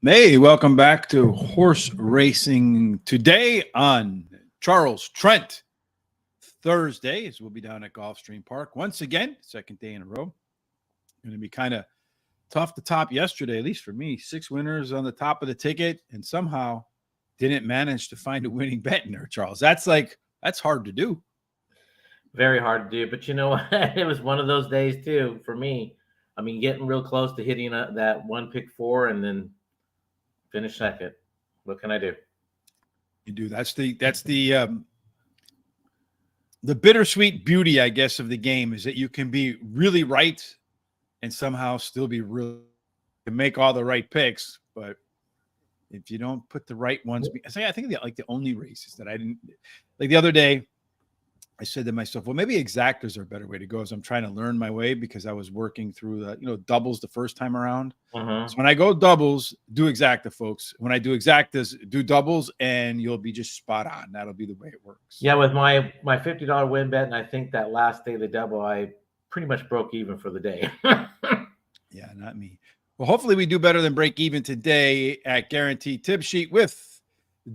Hey, welcome back to Horse Racing today on Charles Trent Thursday, as we'll be down at Gulfstream Park once again, second day in a row. Going to be kind of tough to top yesterday, at least for me. 6 winners on the top of the ticket, and somehow didn't manage to find a winning bet in there, Charles. That's hard to do. Very hard to do, but you know what? It was one of those days too for me. I mean, getting real close to hitting that one pick 4 and then finish second. What can I do? You do. That's the bittersweet beauty, I guess, of the game is that you can be really right and somehow still be really and make all the right picks. But if you don't put the right ones, I think the only races that I didn't like the other day, I said to myself, well, maybe exactas are a better way to go as I'm trying to learn my way because I was working through the, doubles the first time around. So when I go doubles, do exacta, folks. When I do exactas, do doubles, and you'll be just spot on. That'll be the way it works. Yeah, with my $50 win bet, and I think that last day of the double, I pretty much broke even for the day. Yeah, not me. Well, hopefully we do better than break even today at Guaranteed Tip Sheet with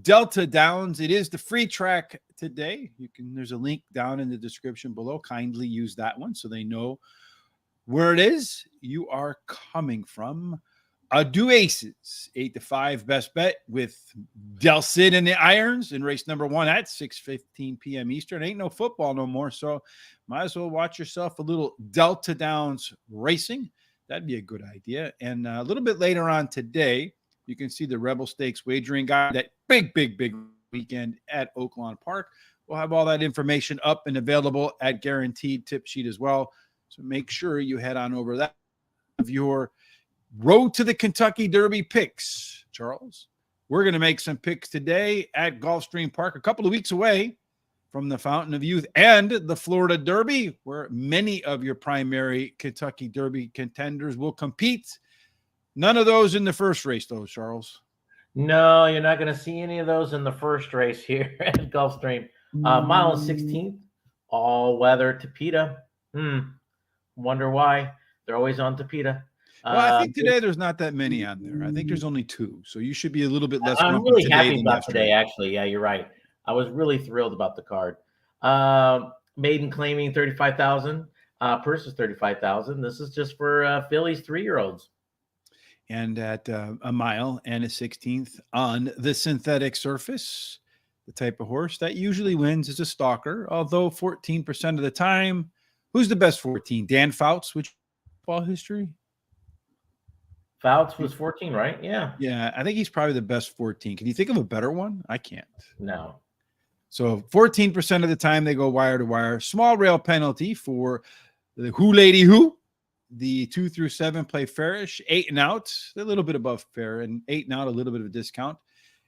Delta Downs. It is the free track today. There's a link down in the description below. Kindly use that one so they know where it is you are coming from. Do Aces 8-5 best bet with Del Cid in the irons in race number 1 at 6:15 p.m. Eastern. Ain't no football no more, so might as well watch yourself a little Delta Downs racing. That'd be a good idea. And a little bit later on today, you can see the Rebel Stakes wagering guide, that big weekend at Oaklawn Park. We'll have all that information up and available at Guaranteed Tip Sheet as well. So make sure you head on over that of your Road to the Kentucky Derby picks, Charles. We're going to make some picks today at Gulfstream Park, a couple of weeks away from the Fountain of Youth and the Florida Derby, where many of your primary Kentucky Derby contenders will compete. None of those in the first race, though, Charles. No, you're not going to see any of those in the first race here at Gulfstream. Mile 16th, all-weather Tapeta. Wonder why. They're always on Tapeta. Well, I think today there's not that many on there. I think there's only 2, so you should be a little bit less. I'm really happy about today, actually. Yeah, you're right. I was really thrilled about the card. Maiden claiming 35,000. Purse is 35,000. This is just for fillies 3-year-olds. And at a mile and a 16th on the synthetic surface, the type of horse that usually wins is a stalker, although 14% of the time. Who's the best 14? Dan Fouts, which ball history? Fouts was 14, right? Yeah. Yeah, I think he's probably the best 14. Can you think of a better one? I can't. No. So 14% of the time they go wire to wire. Small rail penalty for the Who Lady Who. The 2 through 7 play fairish, 8 and out, a little bit above fair, and 8 and out, a little bit of a discount.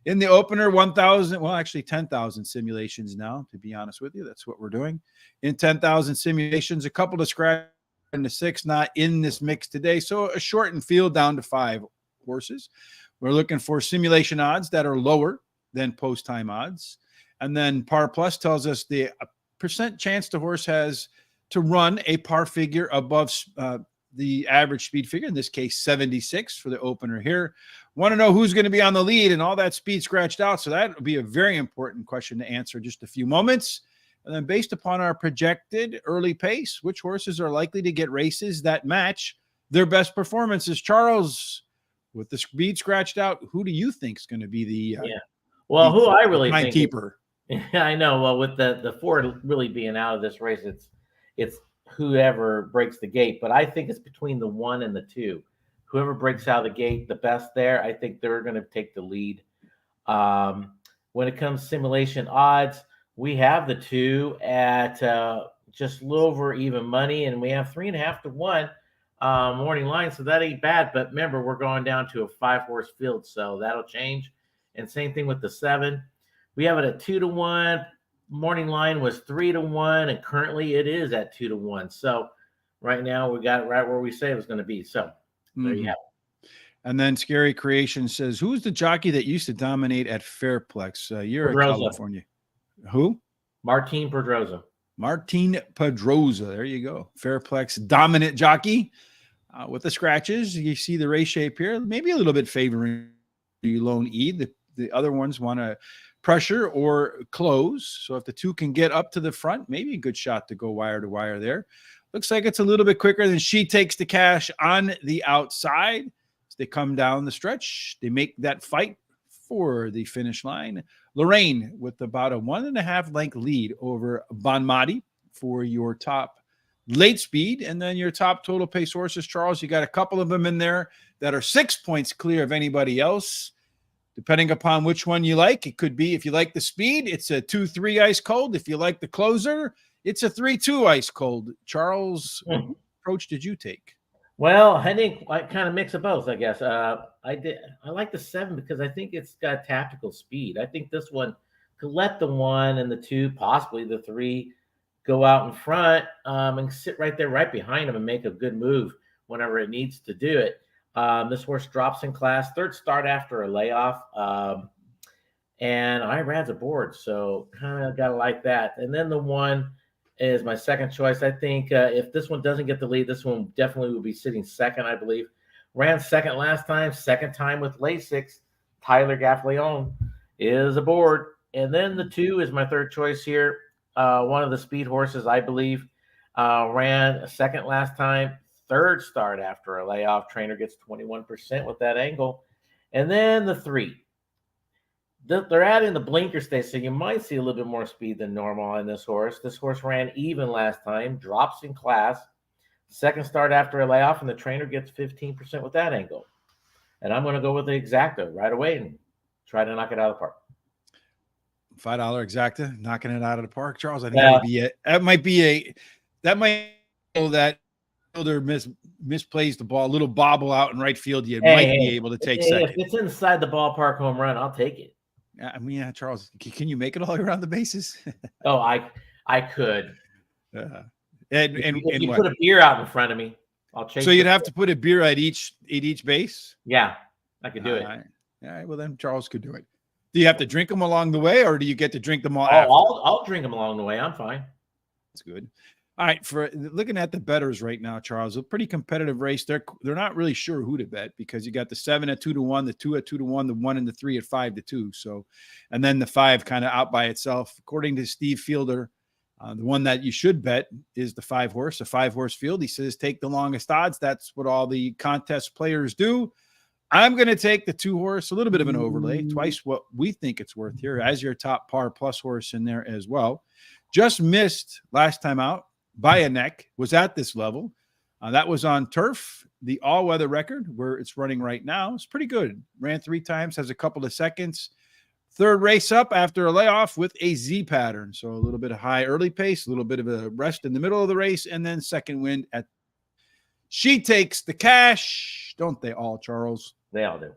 In the opener, 1,000, well, actually 10,000 simulations now, to be honest with you. That's what we're doing. In 10,000 simulations, a couple to scratch in the 6, not in this mix today. So a shortened field down to 5 horses. We're looking for simulation odds that are lower than post-time odds. And then Par Plus tells us the percent chance the horse has to run a par figure above the average speed figure, in this case 76 for the opener here. Want to know who's going to be on the lead and all that speed scratched out. So that would be a very important question to answer in just a few moments. And then based upon our projected early pace, which horses are likely to get races that match their best performances? Charles, with the speed scratched out, who do you think is going to be the who I really think keeper? I know. Well, with the 4 really being out of this race, it's whoever breaks the gate, but I think it's between the 1 and the 2. Whoever breaks out of the gate the best there, I think they're going to take the lead. When it comes to simulation odds, we have the 2 at just a little over even money, and we have 3.5 to 1 morning line, so that ain't bad. But remember, we're going down to a 5-horse field, so that'll change. And same thing with the 7. We have it at 2 to 1. Morning line was 3 to 1, and currently it is at 2 to 1. So right now we got it right where we say it was going to be. So there you have it. And then Scary Creation says, who's the jockey that used to dominate at Fairplex? You're in California. Who? Martin Pedrosa. Martin Pedrosa. There you go. Fairplex dominant jockey with the scratches. You see the race shape here. Maybe a little bit favoring you lone E. The other ones want to pressure or close. So if the two can get up to the front, maybe a good shot to go wire to wire there. Looks like it's a little bit quicker than She Takes the Cash on the outside. As they come down the stretch, they make that fight for the finish line. Lorraine with about a 1.5 length lead over Bonmati for your top late speed. And then your top total pace horses, Charles, you got a couple of them in there that are 6 points clear of anybody else. Depending upon which one you like, it could be, if you like the speed, it's a 2-3 ice cold. If you like the closer, it's a 3-2 ice cold. Charles, what approach did you take? Well, I think I kind of mix of both, I guess. I like the 7 because I think it's got tactical speed. I think this one could let the 1 and the 2, possibly the 3, go out in front and sit right there, right behind them, and make a good move whenever it needs to do it. This horse drops in class, 3rd start after a layoff, and Irad's aboard, so kind of gotta like that. And then the 1 is my second choice. I think if this one doesn't get the lead, this one definitely will be sitting second, I believe. Ran second last time, second time with Lasix. Tyler Gaffleon is aboard. And then the 2 is my third choice here. One of the speed horses, I believe, ran second last time, 3rd start after a layoff. Trainer gets 21% with that angle. And then the 3. They're adding the blinker stage, so you might see a little bit more speed than normal on this horse. This horse ran even last time, drops in class, 2nd start after a layoff, and the trainer gets 15% with that angle. And I'm going to go with the exacta right away and try to knock it out of the park. $5 exacta, knocking it out of the park, Charles. I think that would be it. That might be that fielder misplays the ball, a little bobble out in right field. You might be able to take second. If it's inside the ballpark home run, I'll take it. I mean, yeah, Charles, can you make it all around the bases? Oh, I could. And if you what? put a beer out in front of me, I'll chase. So you'd have to put a beer at each base? Yeah, I could do it. All right. Well, then Charles could do it. Do you have to drink them along the way, or do you get to drink them all? I'll drink them along the way. I'm fine. That's good. All right, for looking at the bettors right now, Charles, a pretty competitive race. They're not really sure who to bet because you got the 7 at 2-1, the 2 at 2-1, the 1 and the 3 at 5-2. So, and then the 5 kind of out by itself. According to Steve Fielder, the one that you should bet is the 5 horse, a 5 horse field. He says take the longest odds. That's what all the contest players do. I'm going to take the 2 horse, a little bit of an overlay, twice what we think it's worth here as your top par plus horse in there as well. Just missed last time out by a neck, was at this level. That was on turf, the all-weather record where it's running right now. It's pretty good. Ran 3 times, has a couple of seconds. 3rd race up after a layoff with a Z pattern. So a little bit of high early pace, a little bit of a rest in the middle of the race, and then second wind at. She Takes the Cash. Don't they all, Charles? They all do.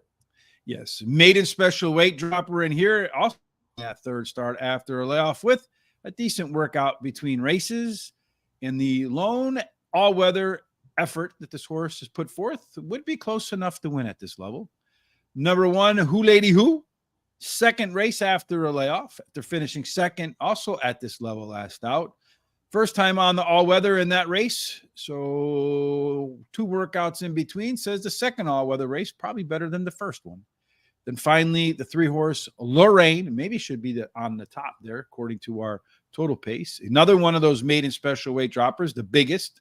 Yes. Maiden special weight dropper in here. Also that 3rd start after a layoff with a decent workout between races. And the lone all-weather effort that this horse has put forth would be close enough to win at this level. Number 1, Who Lady Who. 2nd race after a layoff. After finishing second, also at this level last out. First time on the all-weather in that race. So 2 workouts in between. Says the 2nd all-weather race probably better than the first one. Then finally, the 3 horse Lorraine, maybe should be on the top there, according to our total pace. Another one of those maiden special weight droppers, the biggest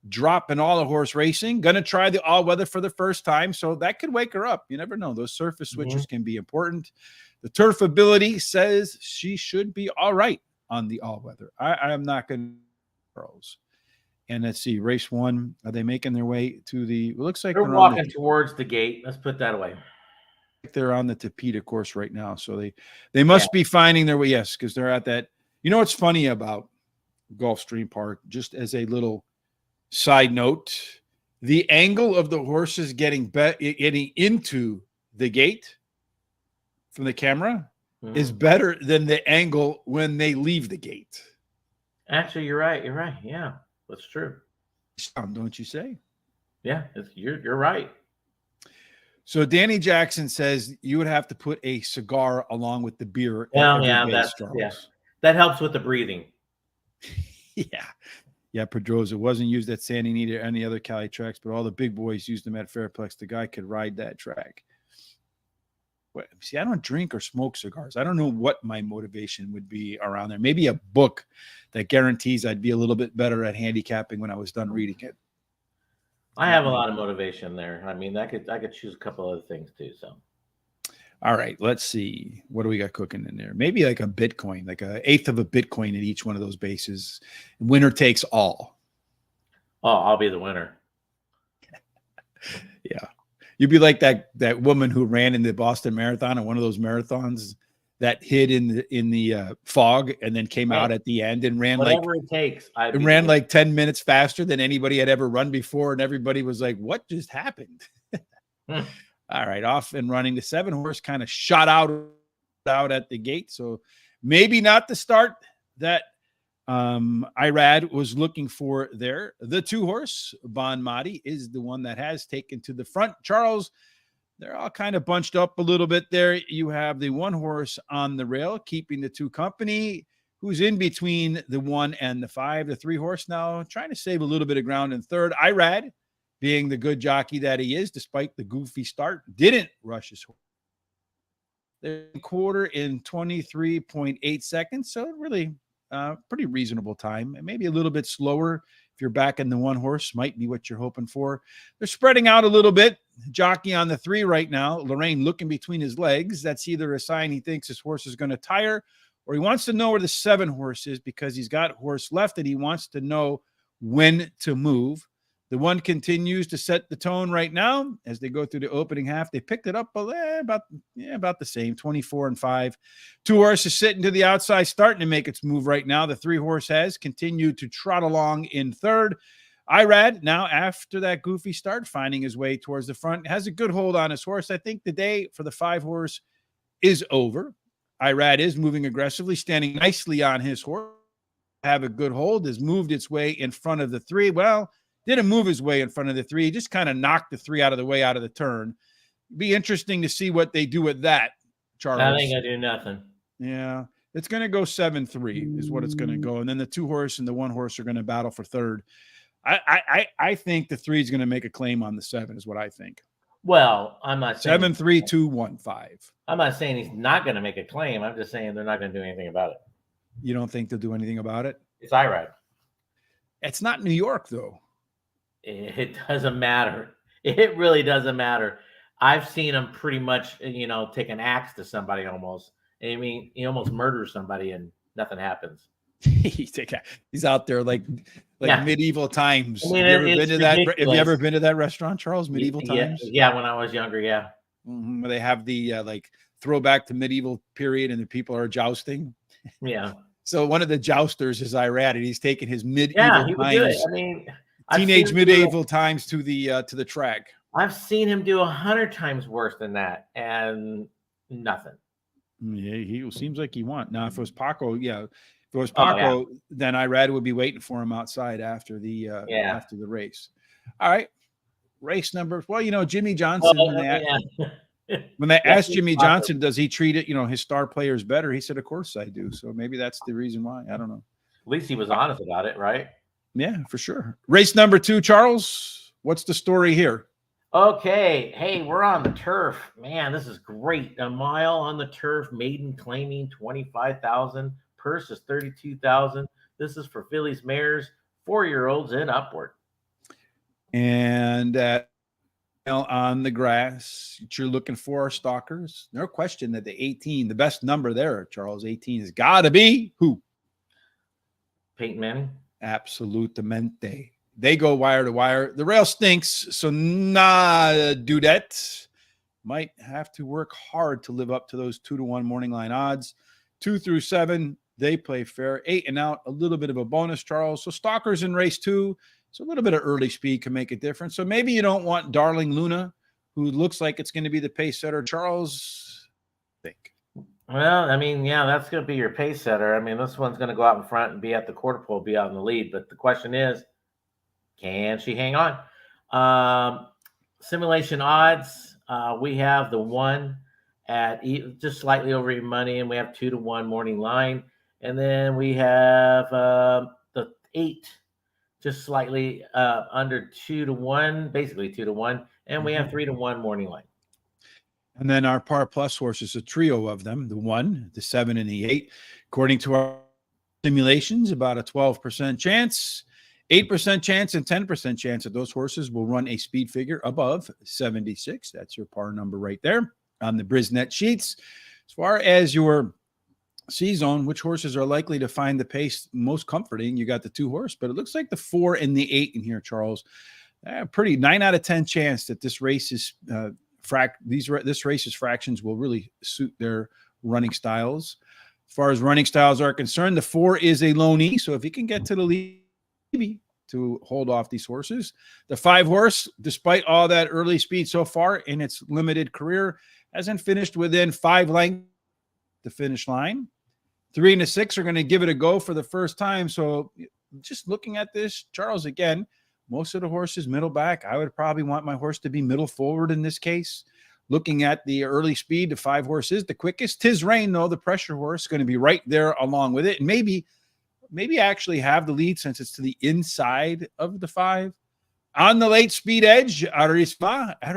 drop in all of horse racing. Going to try the all-weather for the first time, so that could wake her up. You never know. Those surface switches can be important. The turf ability says she should be all right on the all-weather. I am not going to. And let's see, race 1. Are they making their way to the? It looks like they're walking towards the gate. Let's put that away. They're on the Tapeta course right now, so they must be finding their way. Yes, because they're at that. You know what's funny about Gulfstream Park? Just as a little side note, the angle of the horses getting into the gate from the camera is better than the angle when they leave the gate. Actually, you're right. You're right. Yeah, that's true. Don't you say? Yeah, you're right. So Danny Jackson says you would have to put a cigar along with the beer. That helps with the breathing. Yeah, Pedroza wasn't used at Santa Anita or any other Cali tracks, but all the big boys used them at Fairplex. The guy could ride that track. See, I don't drink or smoke cigars. I don't know what my motivation would be around there. Maybe a book that guarantees I'd be a little bit better at handicapping when I was done reading it. I have a lot of motivation there. I mean, I could choose a couple other things too. So, all right, let's see. What do we got cooking in there? Maybe like a Bitcoin, like an eighth of a Bitcoin in each one of those bases. Winner takes all. oh, I'll be the winner. Yeah. You'd be like that woman who ran in the Boston Marathon and one of those marathons that hid in the fog and then came out at the end and ran whatever it takes. Like 10 minutes faster than anybody had ever run before, and everybody was like, "What just happened?" All right, off and running. The 7-horse kind of shot out at the gate, so maybe not the start that Irad was looking for there. The 2-horse, Bon Madi, is the one that has taken to the front. Charles, they're all kind of bunched up a little bit there. You have the 1-horse on the rail, keeping the 2 company, who's in between the 1 and the 5. The 3-horse now trying to save a little bit of ground in third. Irad, being the good jockey that he is, despite the goofy start, didn't rush his horse. The quarter in 23.8 seconds, so really pretty reasonable time, and maybe a little bit slower if you're back in the 1-horse, might be what you're hoping for. They're spreading out a little bit. Jockey on the 3 right now, Lorraine looking between his legs. That's either a sign he thinks his horse is going to tire, or he wants to know where the 7-horse is because he's got horse left and he wants to know when to move. The 1 continues to set the tone right now as they go through the opening half. They picked it up about the same, 24 and 5. 2-horse is sitting to the outside, starting to make its move right now. The 3-horse has continued to trot along in third. Irad, now after that goofy start, finding his way towards the front, has a good hold on his horse. I think the day for the 5-horse is over. Irad is moving aggressively, standing nicely on his horse. Have a good hold, has moved its way in front of the 3. Well, didn't move his way in front of the 3. He just kind of knocked the 3 out of the way out of the turn. Be interesting to see what they do with that, Charles. I ain't gonna do nothing. Yeah, it's going to go 7-3 is what it's going to go. And then the 2-horse and the 1-horse are going to battle for third. I think the 3 is going to make a claim on the 7 is what I think. Well, I'm not saying 7-3, 2-1-5. I'm not saying he's not going to make a claim. I'm just saying they're not going to do anything about it. You don't think they'll do anything about it? It's Irad. It's not New York, though. It doesn't matter. It really doesn't matter. I've seen him pretty much, take an axe to somebody almost. I mean, he almost murders somebody and nothing happens. He's out there like medieval times. I mean, have you ever been to that restaurant, Charles? Medieval times? Yeah, when I was younger, yeah. Where they have the throwback to medieval period and the people are jousting. Yeah. So one of the jousters is Irad, and he's taking his medieval times. I mean, teenage medieval times to the track. I've seen him do 100 times worse than that, and nothing. Yeah, he seems like he won. Now, if it was Paco, then Irad would be waiting for him outside after the race. All right, race number. Well, Jimmy Johnson. When they asked Jimmy Johnson, does he treat it, his star players better? He said, "Of course I do." So maybe that's the reason why. I don't know. At least he was honest about it, right? Yeah, for sure. Race number 2, Charles. What's the story here? Okay. Hey, we're on the turf. Man, this is great. A mile on the turf, maiden claiming 25,000. Purse is 32,000. This is for fillies, mares, 4-year-olds and upward. And on the grass, what you're looking for are stalkers. No question that the 18, the best number there, Charles, 18 has got to be who? Peyton Manning. Absolutamente. They go wire to wire. The rail stinks, so Dudette might have to work hard to live up to those 2-1 morning line odds. 2 through 7, they play fair. 8 and out, a little bit of a bonus, Charles. So stalkers in race 2, so a little bit of early speed can make a difference. So maybe you don't want Darling Luna, who looks like it's going to be the pace setter. Charles, think. Well, I mean, yeah, that's going to be your pace setter. I mean, this one's going to go out in front and be at the quarter pole, be out in the lead. But the question is, can she hang on? Simulation odds, we have the 1 at just slightly over even money, and we have 2-1 morning line. And then we have the 8 just slightly under 2-1, basically 2-1. And we have 3-1 morning line. And then our par plus horses, a trio of them, the 1, the 7, and the 8. According to our simulations, about a 12% chance, 8% chance, and 10% chance that those horses will run a speed figure above 76. That's your par number right there on the Brisnet sheets. As far as your C-zone, which horses are likely to find the pace most comforting? You got the 2 horse, but it looks like the 4 and the 8 in here, Charles. Pretty 9 out of 10 chance that this race is this race's fractions will really suit their running styles. As far as running styles are concerned, the 4 is a loney, so if he can get to the lead, maybe to hold off these horses. The 5 horse, despite all that early speed so far in its limited career, hasn't finished within 5 lengths the finish line. 3 and the 6 are going to give it a go for the first time. So just looking at this, Charles, again, most of the horses middle back. I would probably want my horse to be middle forward in this case. Looking at the early speed, the 5 horse is the quickest. Tiz Rain, though, the pressure horse, going to be right there along with it. And maybe actually have the lead since it's to the inside of the 5. On the late speed edge, Arispa. I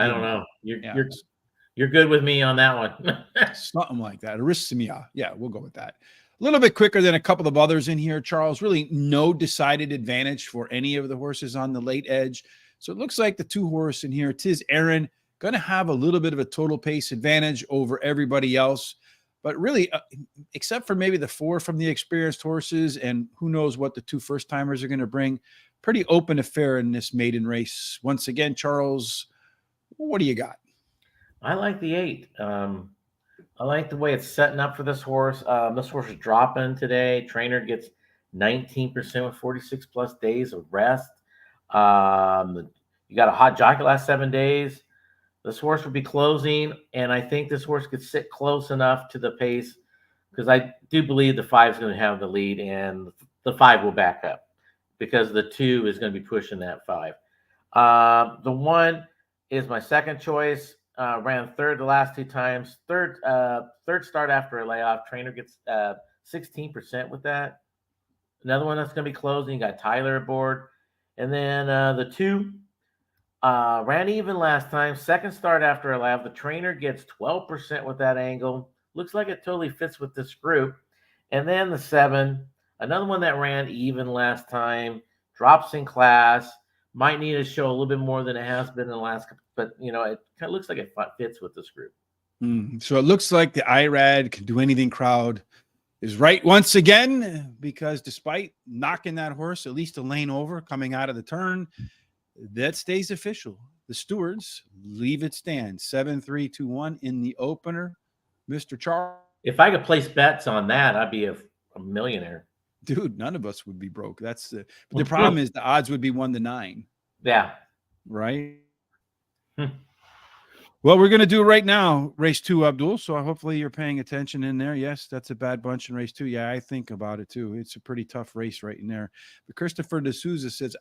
don't know. You're good with me on that one. Something like that. Arrhythmia. Yeah, we'll go with that. A little bit quicker than a couple of others in here, Charles. Really no decided advantage for any of the horses on the late edge. So it looks like the 2 horse in here, Tiz Aaron, going to have a little bit of a total pace advantage over everybody else. But really, except for maybe the 4 from the experienced horses, and who knows what the 2 first-timers are going to bring, pretty open affair in this maiden race. Once again, Charles, what do you got? I like the 8. I like the way it's setting up for this horse. This horse is dropping today. Trainer gets 19% with 46 plus days of rest. You got a hot jockey last 7 days. This horse would be closing, and I think this horse could sit close enough to the pace because I do believe the 5 is going to have the lead, and the 5 will back up because the 2 is going to be pushing that 5. The 1 is my second choice. Ran 3rd the last 2 times. Third start after a layoff. Trainer gets 16% with that. Another one that's going to be closing. You got Tyler aboard. And then the 2 ran even last time. Second start after a layoff. The trainer gets 12% with that angle. Looks like it totally fits with this group. And then the 7, another one that ran even last time. Drops in class. Might need to show a little bit more than it has been in the last couple. But, it kind of looks like it fits with this group. So it looks like the IRAD can do anything crowd is right once again, because despite knocking that horse at least a lane over coming out of the turn, that stays official. The stewards leave it stand 7-3-2-1 in the opener. Mr. Charles. If I could place bets on that, I'd be a millionaire. Dude, none of us would be broke. That's the problem is the odds would be 1-9. Yeah. Right. Well, we're going to do right now race 2, Abdul. So hopefully you're paying attention in there. Yes, that's a bad bunch in race 2. Yeah, I think about it too. It's a pretty tough race right in there. But Christopher D'Souza says,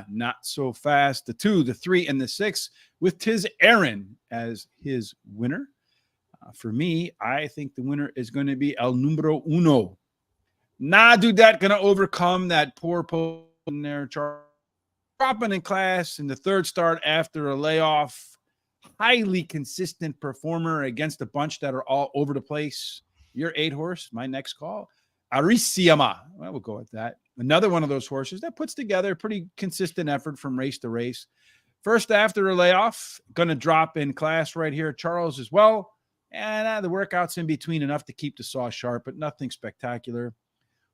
not so fast. The 2, the 3, and the 6 with Tiz Aaron as his winner. For me, I think the winner is going to be El Numero Uno. Dude, that going to overcome that poor post in there. Dropping in class in the 3rd start after a layoff. Highly consistent performer against a bunch that are all over the place. Your 8 horse, my next call. Arisiama. Well, we'll go with that. Another one of those horses that puts together a pretty consistent effort from race to race. First after a layoff, going to drop in class right here. Charles as well. And the workouts in between enough to keep the saw sharp, but nothing spectacular.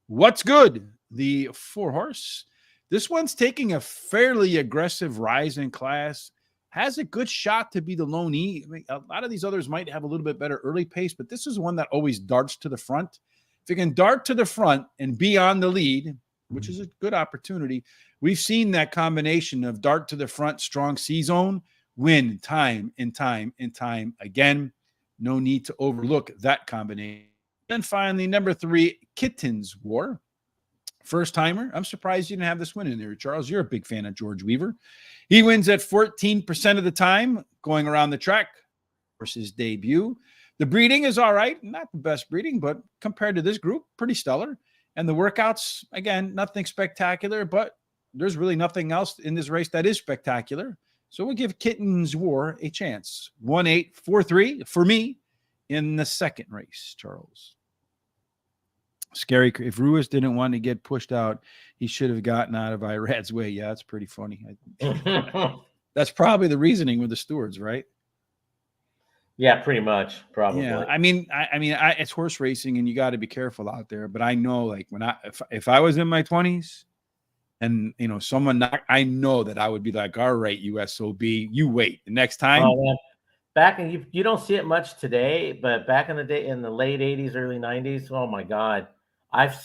What's good? The 4 horse. This one's taking a fairly aggressive rise in class. Has a good shot to be the lone E. I mean, a lot of these others might have a little bit better early pace, but this is one that always darts to the front. If you can dart to the front and be on the lead, which is a good opportunity, we've seen that combination of dart to the front, strong C-zone, win time and time and time again. No need to overlook that combination. Then finally, number 3, Kittens War. First timer. I'm surprised you didn't have this win in there, Charles. You're a big fan of George Weaver. He wins at 14% of the time going around the track versus debut. The breeding is all right. Not the best breeding, but compared to this group, pretty stellar. And the workouts, again, nothing spectacular, but there's really nothing else in this race that is spectacular. So we'll give Kittens War a chance. 1-8-4-3 for me in the second race, Charles. Scary. If Ruiz didn't want to get pushed out, he should have gotten out of Irad's way. Yeah, that's pretty funny. That's probably the reasoning with the stewards, right? Yeah, pretty much, probably. Yeah, I mean, it's horse racing, and you got to be careful out there. But I know, like, if I was in my 20s, and someone knocked, I know that I would be like, all right, USOB, you wait. The next time. Oh, man. Back in you don't see it much today, but back in the day, in the late 80s, early 90s, oh my God. I've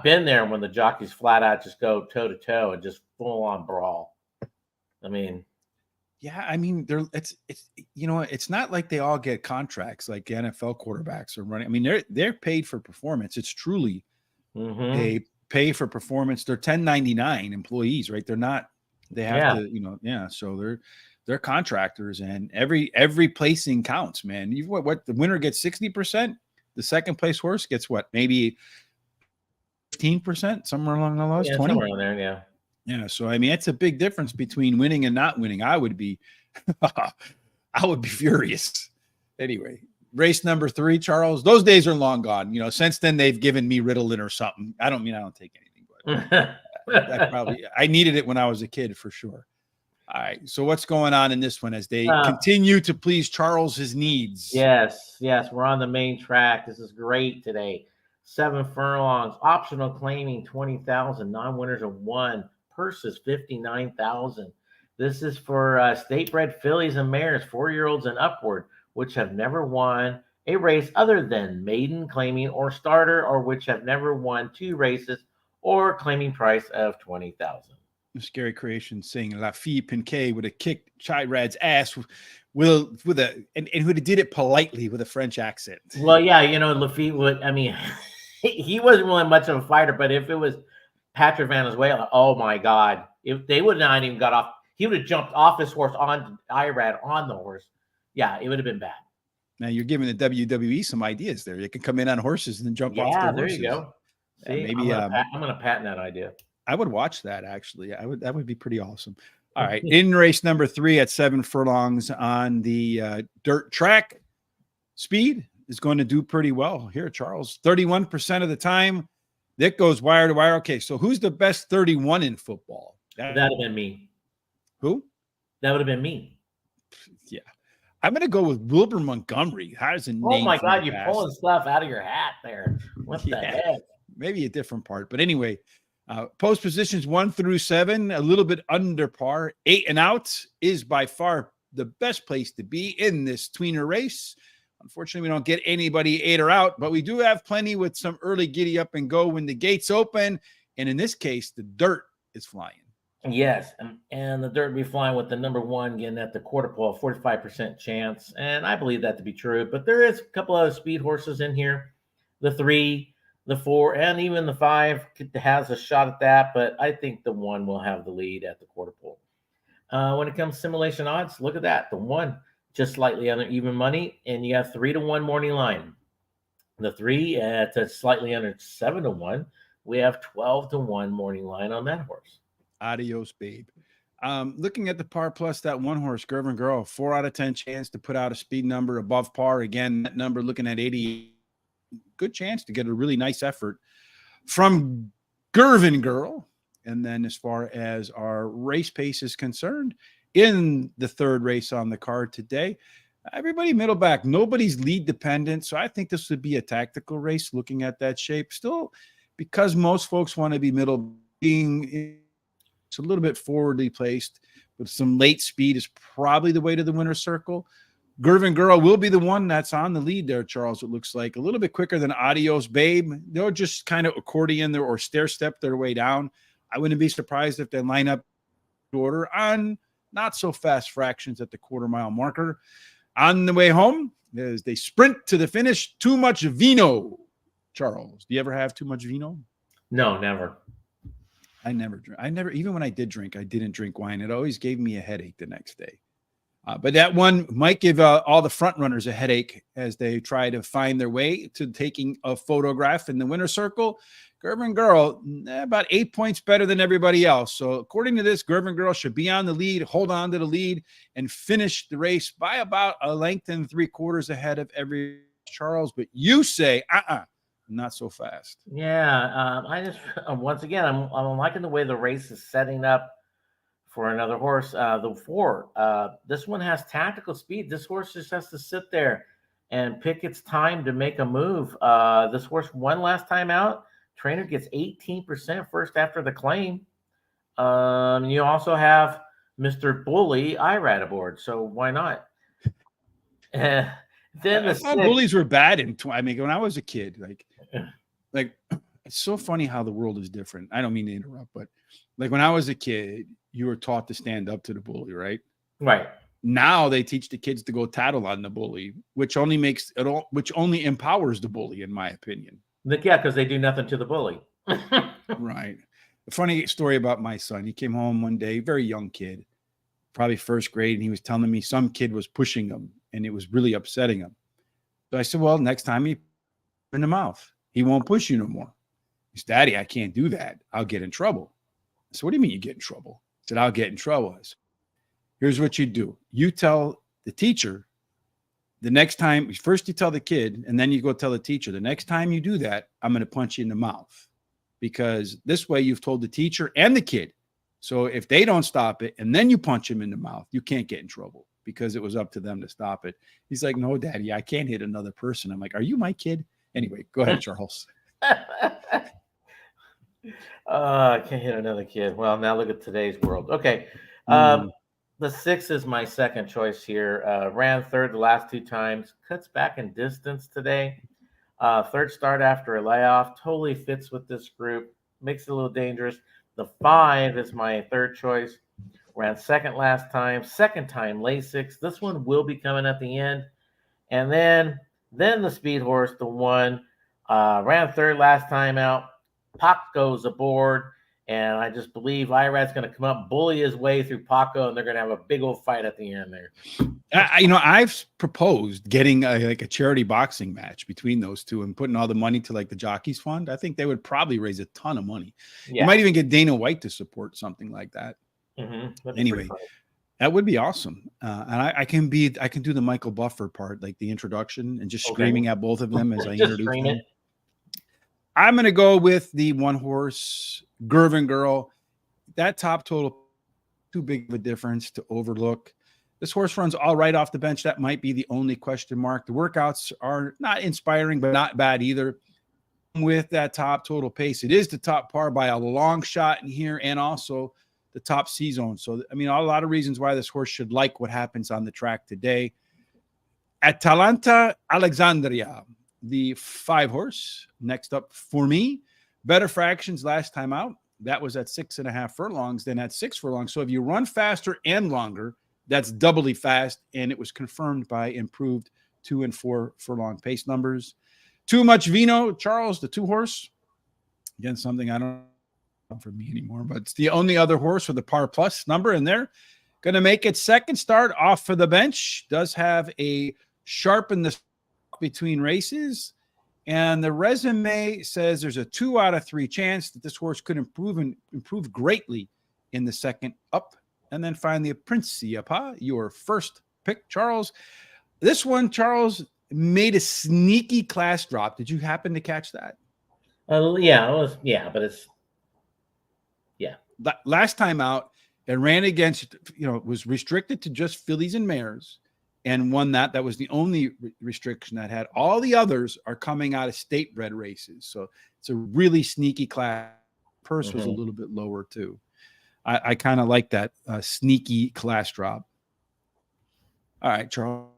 been there when the jockeys flat out just go toe to toe and just full on brawl. I mean, yeah, I mean, it's not like they all get contracts like NFL quarterbacks are running. I mean, they're paid for performance. It's truly a pay for performance. They're 1099 employees, right? They're not. They have to, So they're contractors, and every placing counts, man. What the winner gets 60%. The second place horse gets what? Maybe 15%, somewhere along the lines. 20 somewhere in there, yeah. Yeah, so I mean, it's a big difference between winning and not winning. I would be furious. Anyway, race number 3, Charles. Those days are long gone. Since then they've given me Ritalin or something. I don't take anything, but I needed it when I was a kid for sure. All right. So what's going on in this one as they continue to please Charles's needs? Yes. We're on the main track. This is great today. 7 furlongs, optional claiming 20,000, non-winners of 1, purses 59,000. This is for state-bred fillies and mares, 4-year-olds and upward, which have never won a race other than maiden, claiming, or starter, or which have never won 2 races or claiming price of 20,000. Scary Creation saying La Fille Piquet would have kicked Chirad's ass with and who did it politely with a French accent. Well, yeah, Lafitte would. I mean, he wasn't really much of a fighter, but if it was Patrick Valenzuela, oh my God, if they would not even got off, he would have jumped off his horse on Irad on the horse. Yeah, it would have been bad. Now you're giving the WWE some ideas there. They can come in on horses and then jump off their horses. Yeah, there you go. See, maybe I'm going to patent that idea. I would watch that, actually. That would be pretty awesome. All right. In race number 3 at 7 furlongs on the dirt track, Speed is going to do pretty well here, Charles. 31% of the time, that goes wire to wire. Okay, so who's the best 31 in football? That would have been me. Who? That would have been me. Yeah. I'm going to go with Wilbur Montgomery. How's the name? Oh, my God, you're pulling stuff out of your hat there. What the heck? Maybe a different part. But anyway, post positions 1 through 7, a little bit under par. 8 and out is by far the best place to be in this tweener race. Unfortunately, we don't get anybody 8 or out, but we do have plenty with some early giddy up and go when the gates open. And in this case, the dirt is flying. Yes, and the dirt will be flying with the number 1 getting at the quarter pole, 45% chance. And I believe that to be true. But there is a couple other speed horses in here. The 3, the 4, and even the 5 has a shot at that. But I think the 1 will have the lead at the quarter pole. When it comes to simulation odds, look at that. The 1 just slightly under even money, and you have 3-1 morning line. The 3 at slightly under 7-1. We have 12-1 morning line on that horse. Adios, babe. Looking at the par plus, that 1 horse, Gervin Girl, 4 out of 10 chance to put out a speed number above par. Again, that number looking at 80. Good chance to get a really nice effort from Gervin Girl. And then as far as our race pace is concerned, in the 3rd race on the card today, everybody middle back. Nobody's lead dependent. So I think this would be a tactical race looking at that shape. Still, because most folks want to be middle, being it's a little bit forwardly placed with some late speed is probably the way to the winner's circle. Gervin Girl will be the one that's on the lead there, Charles. It looks like a little bit quicker than Adios Babe. They'll just kind of accordion there or stair step their way down. I wouldn't be surprised if they line up order on not so fast fractions at the quarter-mile marker. On the way home, as they sprint to the finish, Too Much Vino. Charles, do you ever have too much vino? No, never. I never drink. Even when I did drink, I didn't drink wine. It always gave me a headache the next day. But that one might give all the front runners a headache as they try to find their way to taking a photograph in the winner's circle. Gervin Girl, about 8 points better than everybody else. So according to this, Gervin Girl should be on the lead, hold on to the lead, and finish the race by about a length and 3/4 ahead of every Charles. But you say, not so fast. Yeah, I just once again, I'm liking the way the race is setting up for another horse. The 4. This one has tactical speed. This horse just has to sit there and pick its time to make a move. This horse won last time out. Trainer gets 18% first after the claim. You also have Mr. Bully Irad aboard, so why not? Then I thought bullies were bad when I was a kid, like it's so funny how the world is different. I don't mean to interrupt, but like when I was a kid, you were taught to stand up to the bully, right? Right. Now they teach the kids to go tattle on the bully, which only empowers the bully, in my opinion. Yeah, because they do nothing to the bully. Right. A funny story about my son. He came home one day, very young kid, probably first grade, and he was telling me some kid was pushing him, and it was really upsetting him. So I said, well, next time he in the mouth, he won't push you no more. He said, Daddy, I can't do that. I'll get in trouble. I said, what do you mean you get in trouble? I said, I'll get in trouble. I said, here's what you do. You tell the teacher the next time, first you tell the kid, and then you go tell the teacher, the next time you do that, I'm going to punch you in the mouth, because this way you've told the teacher and the kid. So if they don't stop it and then you punch him in the mouth, you can't get in trouble because it was up to them to stop it. He's like, no, Daddy, I can't hit another person. I'm like, are you my kid? Anyway, go ahead, Charles. I can't hit another kid. Well, now look at today's world. Okay. The 6 is my second choice here. Ran third the last 2 times. Cuts back in distance today. Third start after a layoff. Totally fits with this group. Makes it a little dangerous. The 5 is my third choice. Ran second last time. Second time Lasix. This one will be coming at the end. And then the speed horse, the 1. Ran third last time out. Pac goes aboard. And I just believe Irad's going to come up, bully his way through Paco, and they're going to have a big old fight at the end there. I've proposed getting a charity boxing match between those two and putting all the money to like the Jockeys Fund. I think they would probably raise a ton of money. Yeah. You might even get Dana White to support something like that. Anyway, that would be awesome. And I can do the Michael Buffer part, like the introduction, and just screaming at both of them as I introduce them. I'm going to go with the 1 horse Gervin Girl. That top total, too big of a difference to overlook. This horse runs all right off the bench. That might be the only question mark. The workouts are not inspiring, but not bad either. With that top total pace, it is the top par by a long shot in here, and also the top C zone. So, a lot of reasons why this horse should like what happens on the track today. Atalanta Alexandria, the 5 horse. Next up for me, better fractions last time out. That was at 6.5 furlongs than at 6 furlongs. So if you run faster and longer, that's doubly fast. And it was confirmed by improved 2 and 4 furlong pace numbers. Too Much Vino, Charles, the 2 horse. Again, something I don't know for me anymore, but it's the only other horse with a par plus number in there. Going to make its second start off for the bench. Does have a sharpen the between races, and the resume says there's a 2 out of 3 chance that this horse could improve greatly in the second up. And then finally, Principe, your first pick, Charles. This one, Charles, made a sneaky class drop. Did you happen to catch that? Last time out, it ran against, was restricted to just fillies and mares, and won that. That was the only restriction that had. All the others are coming out of state bred races. So it's a really sneaky class. Purse was a little bit lower too. I kind of like that sneaky class drop. All right, Charles,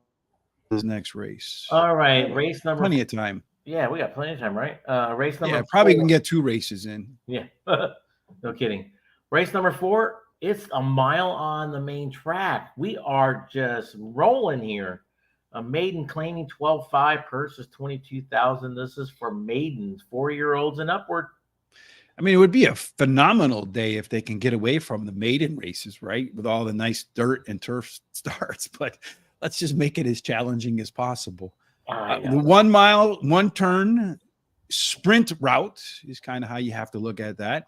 next race. All right, race number. Plenty of time. Yeah, we got plenty of time, right? Race number. Yeah, probably can get 2 races in. Yeah, no kidding. Race number 4. It's a mile on the main track. We are just rolling here. A maiden claiming 12.5, purse is 22,000. This is for maidens, 4-year-olds and upward. I mean, it would be a phenomenal day if they can get away from the maiden races, right? With all the nice dirt and turf starts, but let's just make it as challenging as possible. I The know. 1 mile, 1 turn sprint route is kind of how you have to look at that.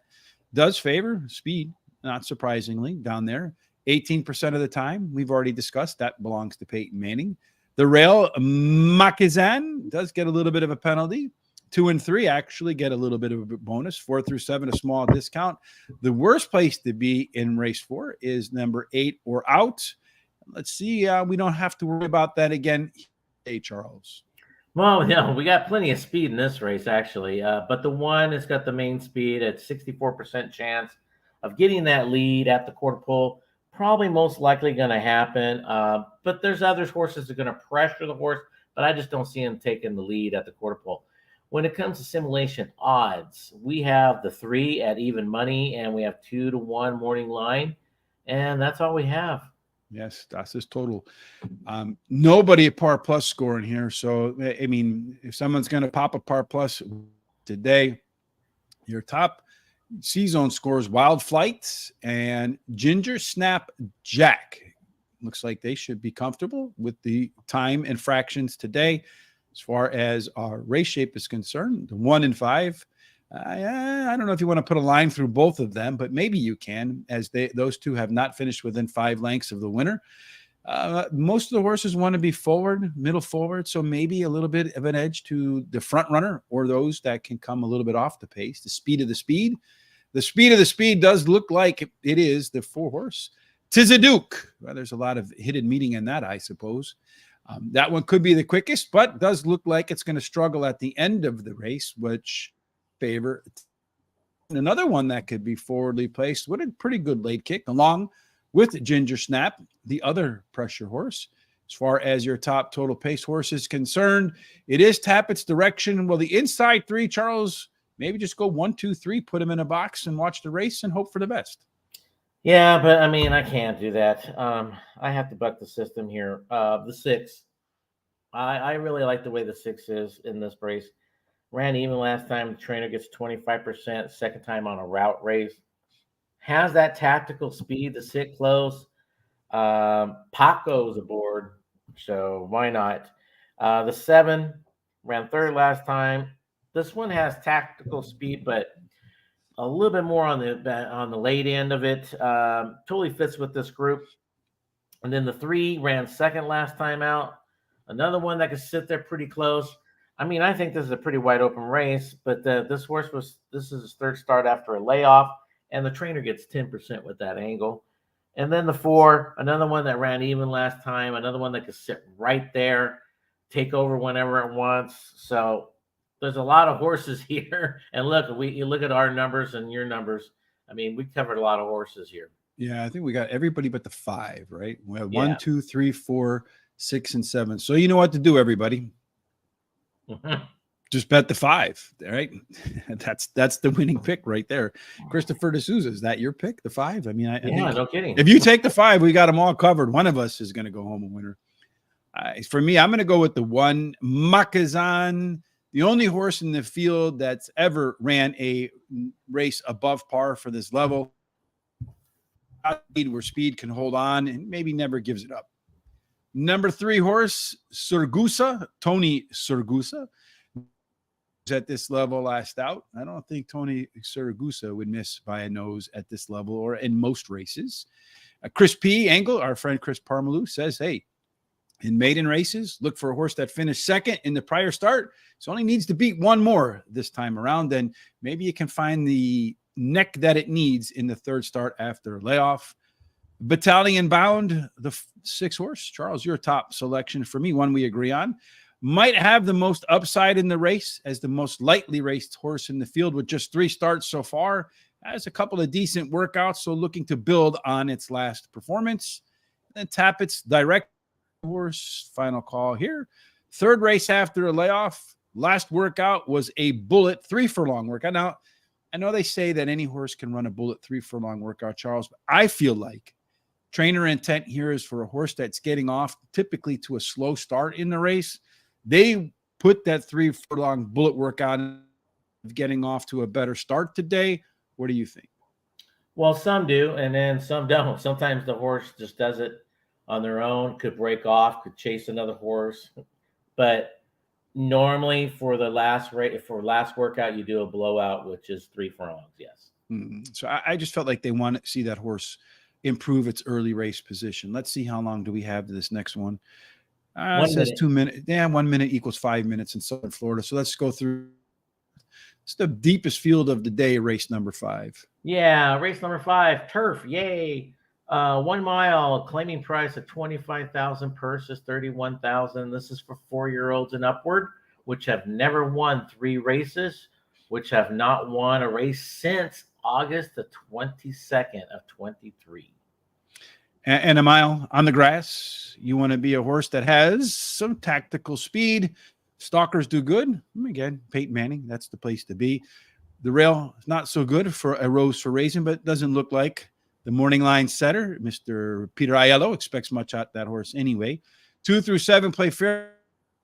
Does favor speed, not surprisingly, down there. 18% of the time, we've already discussed, that belongs to Peyton Manning. The rail, Makizan, does get a little bit of a penalty. 2 and 3 actually get a little bit of a bonus. 4 through 7, a small discount. The worst place to be in race 4 is number 8 or out. Let's see. We don't have to worry about that again. Hey, Charles. Well, no, we got plenty of speed in this race, actually. But the one has got the main speed at 64% chance of getting that lead at the quarter pole. Probably most likely going to happen. But there's other horses that are going to pressure the horse, but I just don't see him taking the lead at the quarter pole. When it comes to simulation odds, we have the 3 at even money, and we have 2 to 1 morning line, and that's all we have. Yes, that's his total. Nobody at par plus scoring here. So, I mean, if someone's going to pop a par plus today, your top C-zone scores Wild Flight and Ginger Snap Jack. Looks like they should be comfortable with the time and fractions today. As far as our race shape is concerned, the 1 and 5. I don't know if you want to put a line through both of them, but maybe you can, as those two have not finished within 5 lengths of the winner. Most of the horses want to be forward, middle forward, so maybe a little bit of an edge to the front runner or those that can come a little bit off the pace. The speed of the speed. The speed of the speed does look like it is the 4-horse. Tizaduke. Well, there's a lot of hidden meaning in that, I suppose. That one could be the quickest, but does look like it's going to struggle at the end of the race, which favor. Another one that could be forwardly placed with a pretty good late kick, along with Ginger Snap, the other pressure horse. As far as your top total pace horse is concerned, it is Tappett's direction. Well, the inside 3, Charles, maybe just go 1, 2, 3, put them in a box and watch the race and hope for the best. Yeah, but I mean, I can't do that. I have to buck the system here. The 6, I really like the way the 6 is in this race. Ran even last time. The trainer gets 25%. Second time on a route race. Has that tactical speed to sit close. Paco's aboard, so why not? The 7 ran 3rd last time. This one has tactical speed, but a little bit more on the late end of it. Totally fits with this group. And then the 3 ran 2nd last time out. Another one that could sit there pretty close. I mean, I think this is a pretty wide open race, but this is his 3rd start after a layoff, and the trainer gets 10% with that angle. And then the 4, another one that ran even last time, another one that could sit right there, take over whenever it wants. So there's a lot of horses here. And look, you look at our numbers and your numbers. I mean, we covered a lot of horses here. Yeah, I think we got everybody but the 5, right? We have 1, 2, 3, 4, 6, and 7. So you know what to do, everybody. Just bet the 5, right? That's the winning pick right there. Christopher D'Souza, is that your pick, the 5? I mean, I think no kidding. If you take the 5, we got them all covered. One of us is going to go home a winner. For me, I'm going to go with the 1, Makazan, the only horse in the field that's ever ran a race above par for this level, where speed can hold on and maybe never gives it up. Number 3 horse, Surgusa, Tony Surgusa, at this level last out. I don't think Tony Surgusa would miss by a nose at this level or in most races. Chris P. Angle, our friend Chris Parmalu, says, hey, in maiden races, look for a horse that finished 2nd in the prior start. So only needs to beat 1 more this time around. Then maybe you can find the neck that it needs in the 3rd start after layoff. Battalion Bound, the 6 horse. Charles, your top selection for me, one we agree on. Might have the most upside in the race as the most lightly raced horse in the field with just 3 starts so far. Has a couple of decent workouts, so looking to build on its last performance. Then Tappett's direct horse, final call here. 3rd race after a layoff. Last workout was a bullet 3 furlong workout. Now, I know they say that any horse can run a bullet 3 furlong workout, Charles, but I feel like trainer intent here is for a horse that's getting off typically to a slow start in the race. They put that 3 furlong bullet workout in getting off to a better start today. What do you think? Well, some do, and then some don't. Sometimes the horse just does it on their own, could break off, could chase another horse. But normally for the last last workout, you do a blowout, which is 3 furlongs. Yes. So I just felt like they want to see that horse improve its early race position. Let's see how long do we have to this next one. It says 2 minutes. Yeah, 1 minute equals 5 minutes in Southern Florida. So let's go through. It's the deepest field of the day, race number 5. Yeah, race number 5, turf. Yay. 1 mile, claiming price of 25,000, purse is 31,000. This is for 4-year-olds and upward, which have never won 3 races, which have not won a race since August the 22nd of 23. And a mile on the grass. You want to be a horse that has some tactical speed. Stalkers do good. Again, Peyton Manning, that's the place to be. The rail is not so good for a Rose for Racing, but it doesn't look like the morning line setter. Mr. Peter Aiello expects much out of that horse anyway. 2 through 7 play fair.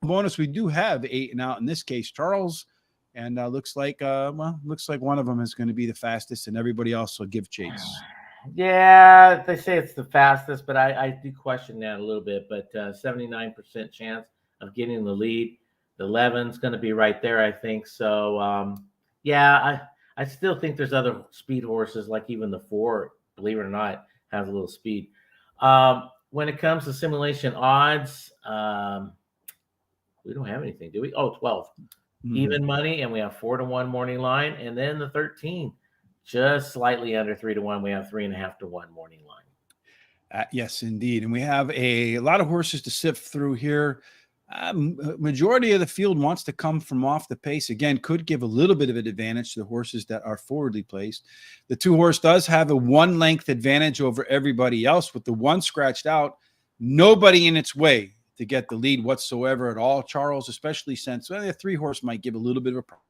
Bonus, we do have 8 and out in this case, Charles. And looks like one of them is going to be the fastest, and everybody else will give chase. Yeah, they say it's the fastest, but I do question that a little bit. But 79% chance of getting the lead. The 11's going to be right there, I think. So, yeah, I still think there's other speed horses, like even the 4, believe it or not, has a little speed. When it comes to simulation odds, we don't have anything, do we? Oh, 12. Even money, and we have 4-1 morning line. And then the 13, just slightly under 3-1. We have 3.5-1 morning line. Yes, indeed. And we have a lot of horses to sift through here. Majority of the field wants to come from off the pace. Again, could give a little bit of an advantage to the horses that are forwardly placed. The 2 horse does have a 1 length advantage over everybody else, with the 1 scratched out. Nobody in its way to get the lead whatsoever at all, Charles, especially since the 3 horse might give a little bit of a problem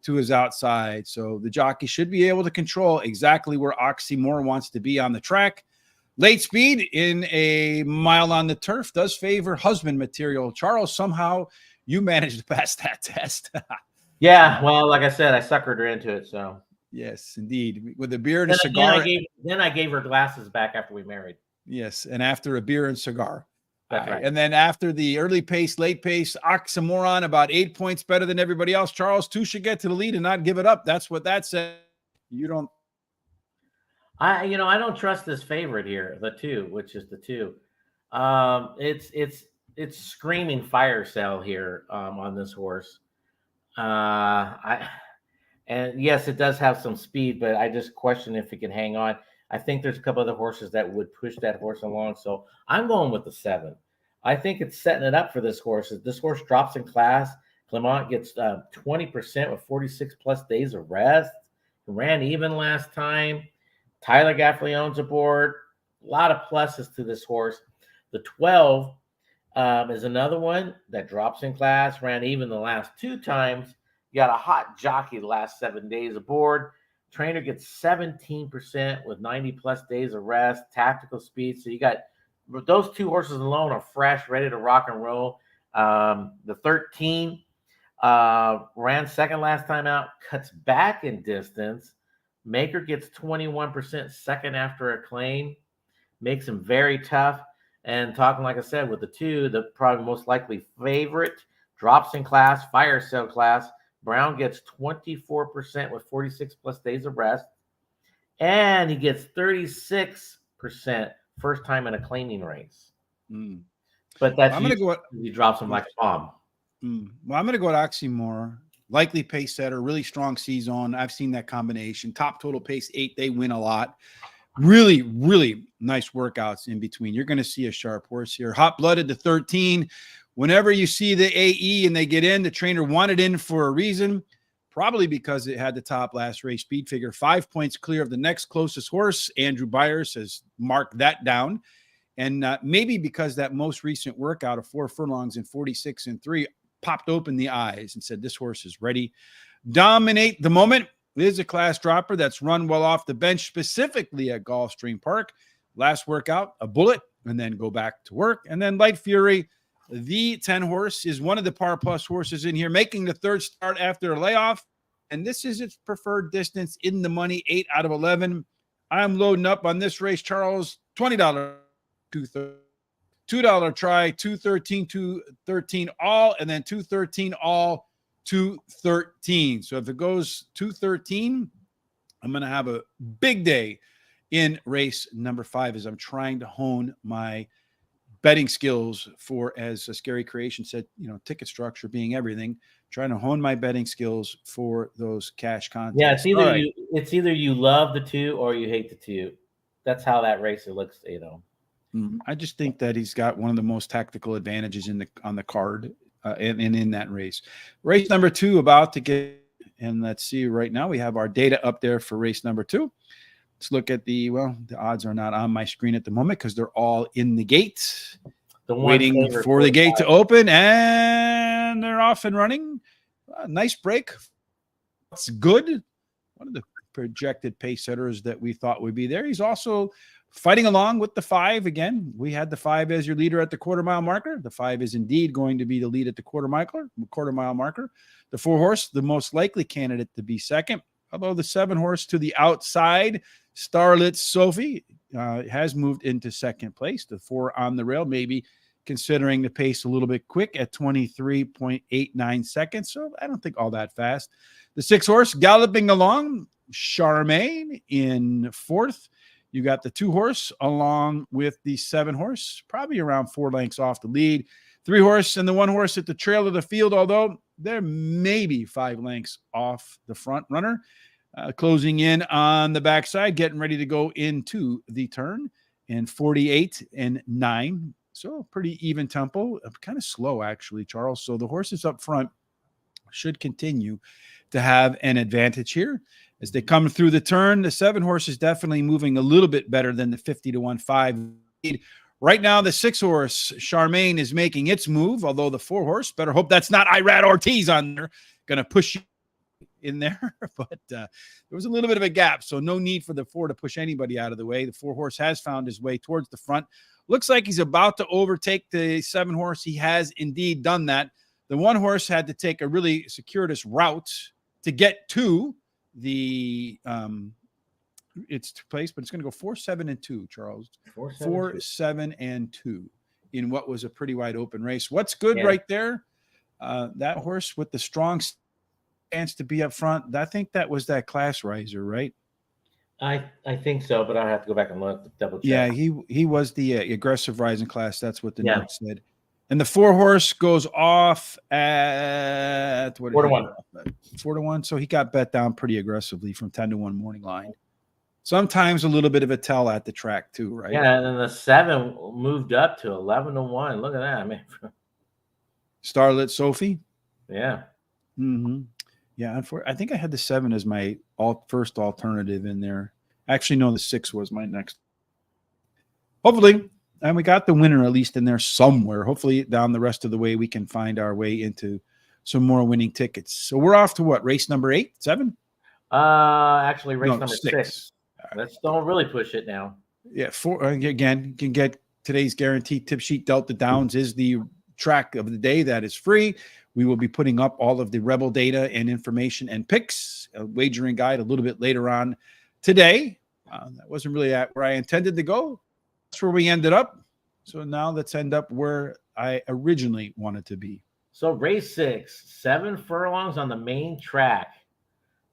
to his outside. So the jockey should be able to control exactly where Oxymore wants to be on the track. Late speed in a mile on the turf does favor husband material. Charles, somehow you managed to pass that test. Yeah, well, like I said, I suckered her into it. So yes, indeed, with a beer and a cigar. Then I gave her glasses back after we married. Yes, and after a beer and cigar. That's right. And then after the early pace, late pace, Oxymoron about 8 points better than everybody else. Charles, 2 should get to the lead and not give it up. That's what that said. You don't. I don't trust this favorite here, the 2, which is the 2. It's screaming fire sale here on this horse. And yes, it does have some speed, but I just question if it can hang on. I think there's a couple other horses that would push that horse along. So I'm going with the 7. I think it's setting it up for this horse. This horse drops in class. Clement gets 20% with 46 plus days of rest. Ran even last time. Tyler Gaffleone's aboard. A lot of pluses to this horse. The 12 is another one that drops in class. Ran even the last 2 times. You got a hot jockey the last 7 days aboard. Trainer gets 17% with 90 plus days of rest, tactical speed. So you got those 2 horses alone are fresh, ready to rock and roll. The 13 ran second last time out, cuts back in distance. Maker gets 21% second after a claim, makes him very tough. And talking, like I said, with the 2, the probably most likely favorite, drops in class, fire sale class. Brown gets 24% with 46 plus days of rest. And he gets 36% first time in a claiming race. But that's he drops him like a bomb. Well, I'm going to go with Oxymore. Likely pace setter, really strong season. I've seen that combination. Top total pace 8. They win a lot. Really, really nice workouts in between. You're going to see a sharp horse here. Hot blooded to 13. Whenever you see the AE and they get in, the trainer wanted in for a reason, probably because it had the top last race speed figure. 5 points clear of the next closest horse. Andrew Byers has marked that down. And maybe because that most recent workout of 4 furlongs and 46 and 3 popped open the eyes and said, this horse is ready. Dominate the moment. It is a class dropper that's run well off the bench, specifically at Gulfstream Park. Last workout, a bullet, and then go back to work. And then Light Fury, the 10 horse, is one of the par plus horses in here, making the 3rd start after a layoff. and this is its preferred distance in the money, 8 out of 11. I'm loading up on this race, Charles. $20, $2 try, 213, 213 all, and then 213 all, 213. So if it goes 213, I'm going to have a big day in race number 5 as I'm trying to hone my betting skills for, as Scary Creation said, ticket structure being everything, trying to hone my betting skills for those cash contests. Yeah, it's either you love the 2 or you hate the 2. That's how that racer looks, I just think that he's got one of the most tactical advantages on the card and in that race. Race number 2 about to get, and let's see right now we have our data up there for race number 2. Let's look at the odds are not on my screen at the moment because they're all in the gate, waiting for the gate to open, and they're off and running. Nice break. That's good. One of the projected pace setters that we thought would be there. He's also fighting along with the 5 again. We had the 5 as your leader at the quarter-mile marker. The 5 is indeed going to be the lead at the quarter-mile marker. The 4 horse, the most likely candidate to be second, although the 7 horse to the outside, Starlit Sophie, has moved into second place. The 4 on the rail, maybe considering the pace a little bit quick at 23.89 seconds. So I don't think all that fast. The 6 horse galloping along, Charmaine in 4th. You got the 2 horse along with the 7 horse, probably around 4 lengths off the lead. 3 horse and the 1 horse at the trail of the field, although they're maybe 5 lengths off the front runner. Closing in on the backside, getting ready to go into the turn, and 48 and 9. So pretty even tempo, kind of slow actually, Charles. So the horses up front should continue to have an advantage here. As they come through the turn, the 7 horse is definitely moving a little bit better than the 50 to 1.5 lead. Right now, the 6 horse, Charmaine, is making its move, although the 4 horse, better hope that's not Irad Ortiz on there, going to push you in there. But there was a little bit of a gap, so no need for the 4 to push anybody out of the way. The 4 horse has found his way towards the front. Looks like he's about to overtake the 7 horse. He has indeed done that. The 1 horse had to take a really circuitous route to get to the its place, but it's going to go 4, 7, and 2, Charles. 4, 7, and 2 in what was a pretty wide open race. What's good right there? That horse with the strong stance to be up front. I think that was that class riser, right? I think so, but I have to go back and look to double check. Yeah, he was the aggressive rising class. That's what the note said. And the 4 horse goes off at 4 to 1. 4 to 1. So he got bet down pretty aggressively from 10 to 1 morning line. Sometimes a little bit of a tell at the track too, right? Yeah, and then the 7 moved up to 11 to 1. Look at that, man. Starlit Sophie. Yeah. Mm-hmm. Yeah, I think I had the 7 as my first alternative in there. Actually, no, the 6 was my next. Hopefully, and we got the winner at least in there somewhere. Hopefully, down the rest of the way, we can find our way into some more winning tickets. So we're off to what? Race number 8, 7? Actually, race number 6. Let's don't really push it now. Yeah, 4 again. You can get today's guaranteed tip sheet. Delta Downs is the track of the day that is free. We will be putting up all of the Rebel data and information and picks, a wagering guide a little bit later on today. That wasn't really where I intended to go. That's where we ended up. So now let's end up where I originally wanted to be. So race 6, 7 furlongs on the main track.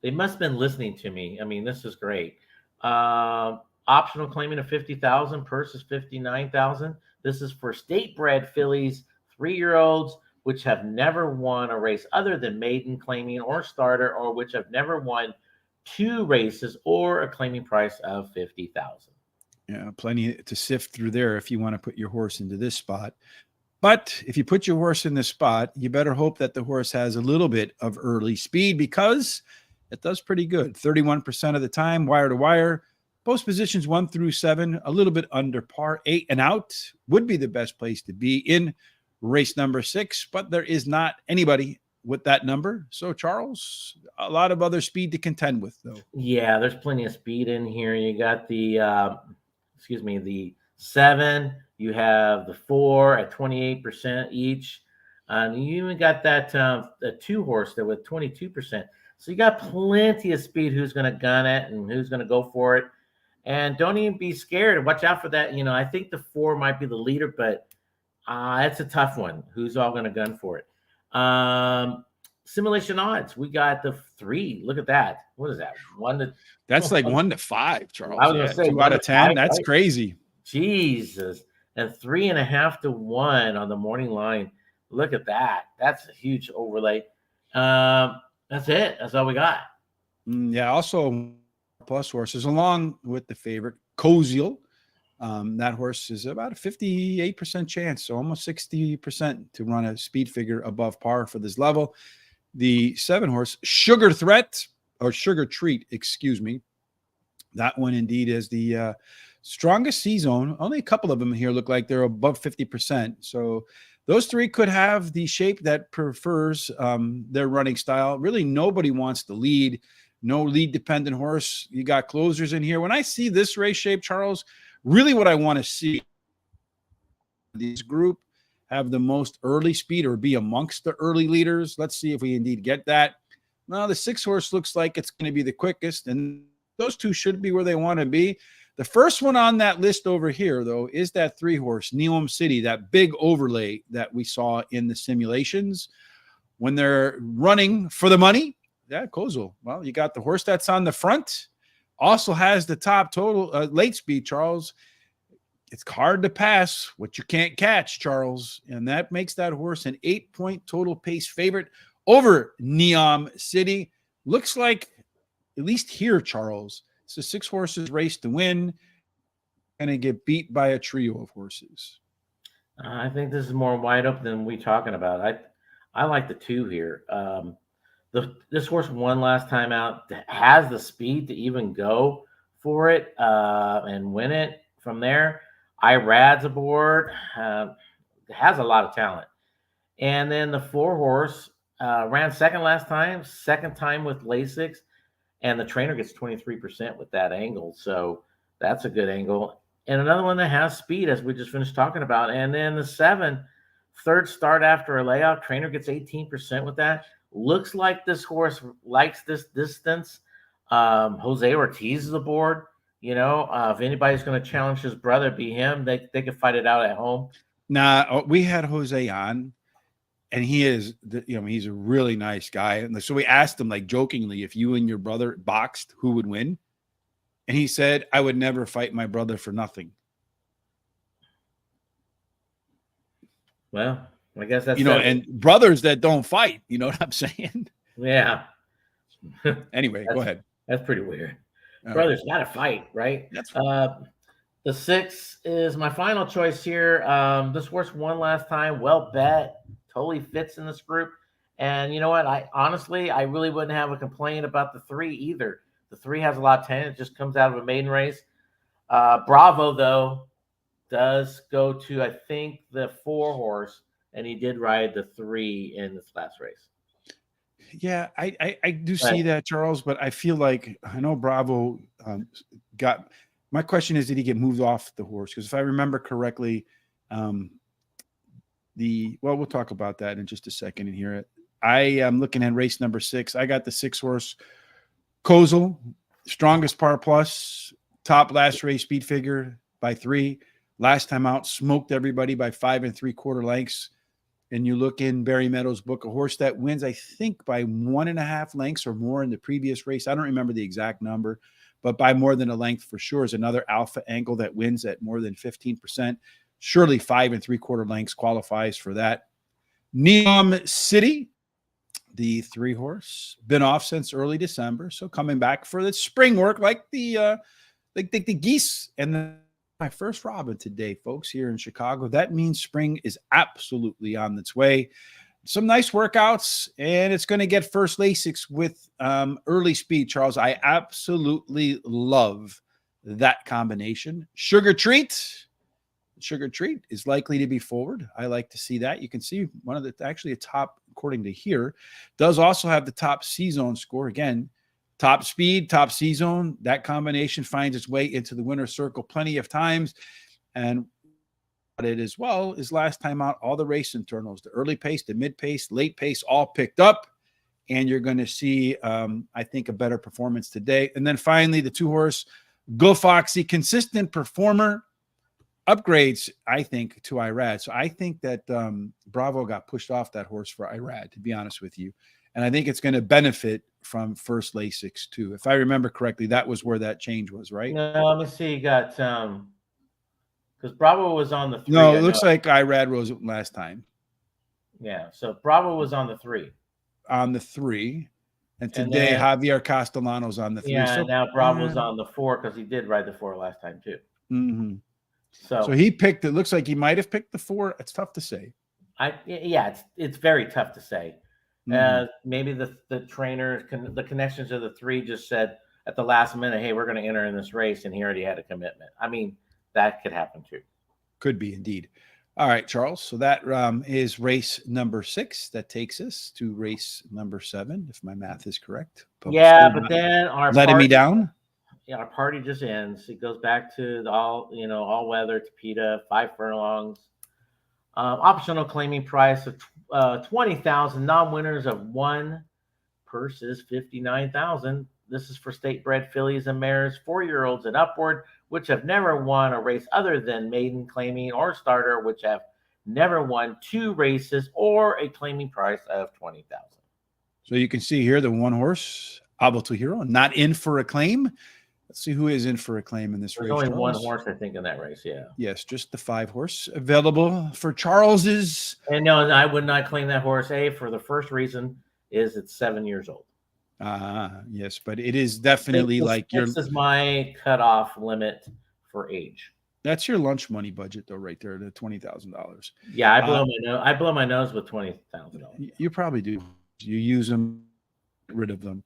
They must have been listening to me. I mean, this is great. Optional claiming of 50,000, purse is 59,000. This is for state-bred fillies, 3-year-olds, which have never won a race other than maiden claiming or starter, or which have never won 2 races or a claiming price of 50,000. Yeah, plenty to sift through there if you want to put your horse into this spot. But if you put your horse in this spot, you better hope that the horse has a little bit of early speed, because it does pretty good. 31% of the time, wire to wire. Post positions 1 through 7, a little bit under par. 8 and out would be the best place to be in race number 6, but there is not anybody with that number. So, Charles, a lot of other speed to contend with, though. Yeah, there's plenty of speed in here. You got the, the 7. You have the 4 at 28% each. And you even got that the 2 horse there with 22%. So you got plenty of speed who's going to gun it and who's going to go for it. And don't even be scared. Watch out for that. I think the 4 might be the leader, but it's a tough one. Who's all going to gun for it? Simulation odds. We got the 3. Look at that. What is that? That's like 1 to 5, Charles. I was going to say 2 out of 10. 5, That's right? crazy. Jesus. And 3.5 to 1 on the morning line. Look at that. That's a huge overlay. That's it. That's all we got. Yeah. Also, plus horses along with the favorite Koziel. That horse is about a 58% chance, so almost 60% to run a speed figure above par for this level. The 7 horse Sugar Treat, excuse me. That one indeed is the strongest C zone. Only a couple of them here look like they're above 50%. So those 3 could have the shape that prefers their running style. Really, nobody wants to lead. No lead dependent horse. You got closers in here. When I see this race shape, Charles, really what I want to see, this group have the most early speed or be amongst the early leaders. Let's see if we indeed get that. Now, the 6 horse looks like it's going to be the quickest, and those 2 should be where they want to be. The first one on that list over here, though, is that 3 horse, Neom City, that big overlay that we saw in the simulations. When they're running for the money, yeah, Koziel. Well, you got the horse that's on the front, also has the top total late speed, Charles. It's hard to pass what you can't catch, Charles. And that makes that horse an 8-point total pace favorite over Neom City. Looks like, at least here, Charles, it's a 6 horses race to win. Going to get beat by a trio of horses. I think this is more wide open than we talking about. I like the 2 here. This horse won last time out, has the speed to even go for it and win it from there. Irad's aboard, has a lot of talent. And then the 4 horse ran second last time, second time with Lasix, and the trainer gets 23% with that angle. So that's a good angle. And another one that has speed, as we just finished talking about. And then the 7, third start after a layoff, trainer gets 18% with that. Looks like this horse likes this distance. Jose Ortiz is aboard. If anybody's going to challenge his brother, be him. They could fight it out at home. Nah, we had Jose on, and he is, he's a really nice guy. And so we asked him, like, jokingly, if you and your brother boxed, who would win? And he said, I would never fight my brother for nothing. Well, I guess that's and brothers that don't fight, you know what I'm saying? Yeah. Anyway, go ahead. That's pretty weird. Brothers gotta fight, right? That's right. The 6 is my final choice here. This horse won last time. Well bet. Totally fits in this group. And you know what? I really wouldn't have a complaint about the 3 either. The 3 has a lot of talent. It just comes out of a maiden race. Bravo, though, does go to, I think, the 4 horse, and he did ride the 3 in this last race. Yeah, I do see that, Charles, but I feel like I know Bravo got – my question is, did he get moved off the horse? Because if I remember correctly, we'll talk about that in just a second in here. I am looking at race number 6. I got the 6 horse Koziel, strongest par plus, top last race speed figure by 3. Last time out, smoked everybody by 5 3/4 lengths. And you look in Barry Meadows' book, a horse that wins, I think, by 1.5 lengths or more in the previous race. I don't remember the exact number, but by more than a length for sure is another alpha angle that wins at more than 15%. Surely 5 3/4 lengths qualifies for that. Neom City, the 3 horse, been off since early December, so coming back for the spring work, like the geese and my first Robin today, folks, here in Chicago. That means spring is absolutely on its way. Some nice workouts, and it's going to get first Lasix with early speed, Charles. I absolutely love that combination. Sugar Treat is likely to be forward. I like to see that. You can see one of actually a top, according to here, does also have the top C-zone score. Again, top speed, top C-zone. That combination finds its way into the winner's circle plenty of times. And what it as well is last time out, all the race internals, the early pace, the mid pace, late pace, all picked up. and you're going to see, I think, a better performance today. And then finally, the 2-horse Go Foxy, consistent performer, upgrades, I think, to Irad. So I think that Bravo got pushed off that horse for Irad, to be honest with you. And I think it's going to benefit from first Lasix too. If I remember correctly, that was where that change was, right? No, let me see. You got because Bravo was on the 3. No, it looks like Irad rose last time. Yeah, so Bravo was on the 3. On the 3. And today Javier Castellano's on the 3. Yeah, so now Bravo's on the 4 because he did ride the 4 last time too. Mm-hmm. So he picked, it looks like he might have picked the 4. It's tough to say. It's very tough to say. Maybe the trainers, the connections of the 3 just said at the last minute, hey, we're going to enter in this race, and he already had a commitment. I mean, that could happen too. Could be indeed. All right, Charles. So that is race number 6. That takes us to race number 7, if my math is correct. But then our letting me down. Yeah, our party just ends. It goes back to the all weather Tapeta, 5 furlongs. Optional claiming price of $20,000. Non-winners of 1. Purse is $59,000. This is for state-bred fillies and mares, 4-year-olds and upward, which have never won a race other than maiden claiming or starter, which have never won 2 races or a claiming price of $20,000. So you can see here the 1-horse Abel Hero not in for a claim. Let's see who is in for a claim in this race. There's only 1 horse, I think, in that race. Yeah. Yes, just the 5-horse available for Charles's. And no, I would not claim that horse. For the first reason is it's 7 years old. Yes, but it is definitely this is my cutoff limit for age. That's your lunch money budget, though, right there, the $20,000. Yeah, I blow my nose with $20,000. You probably do. You use them, get rid of them.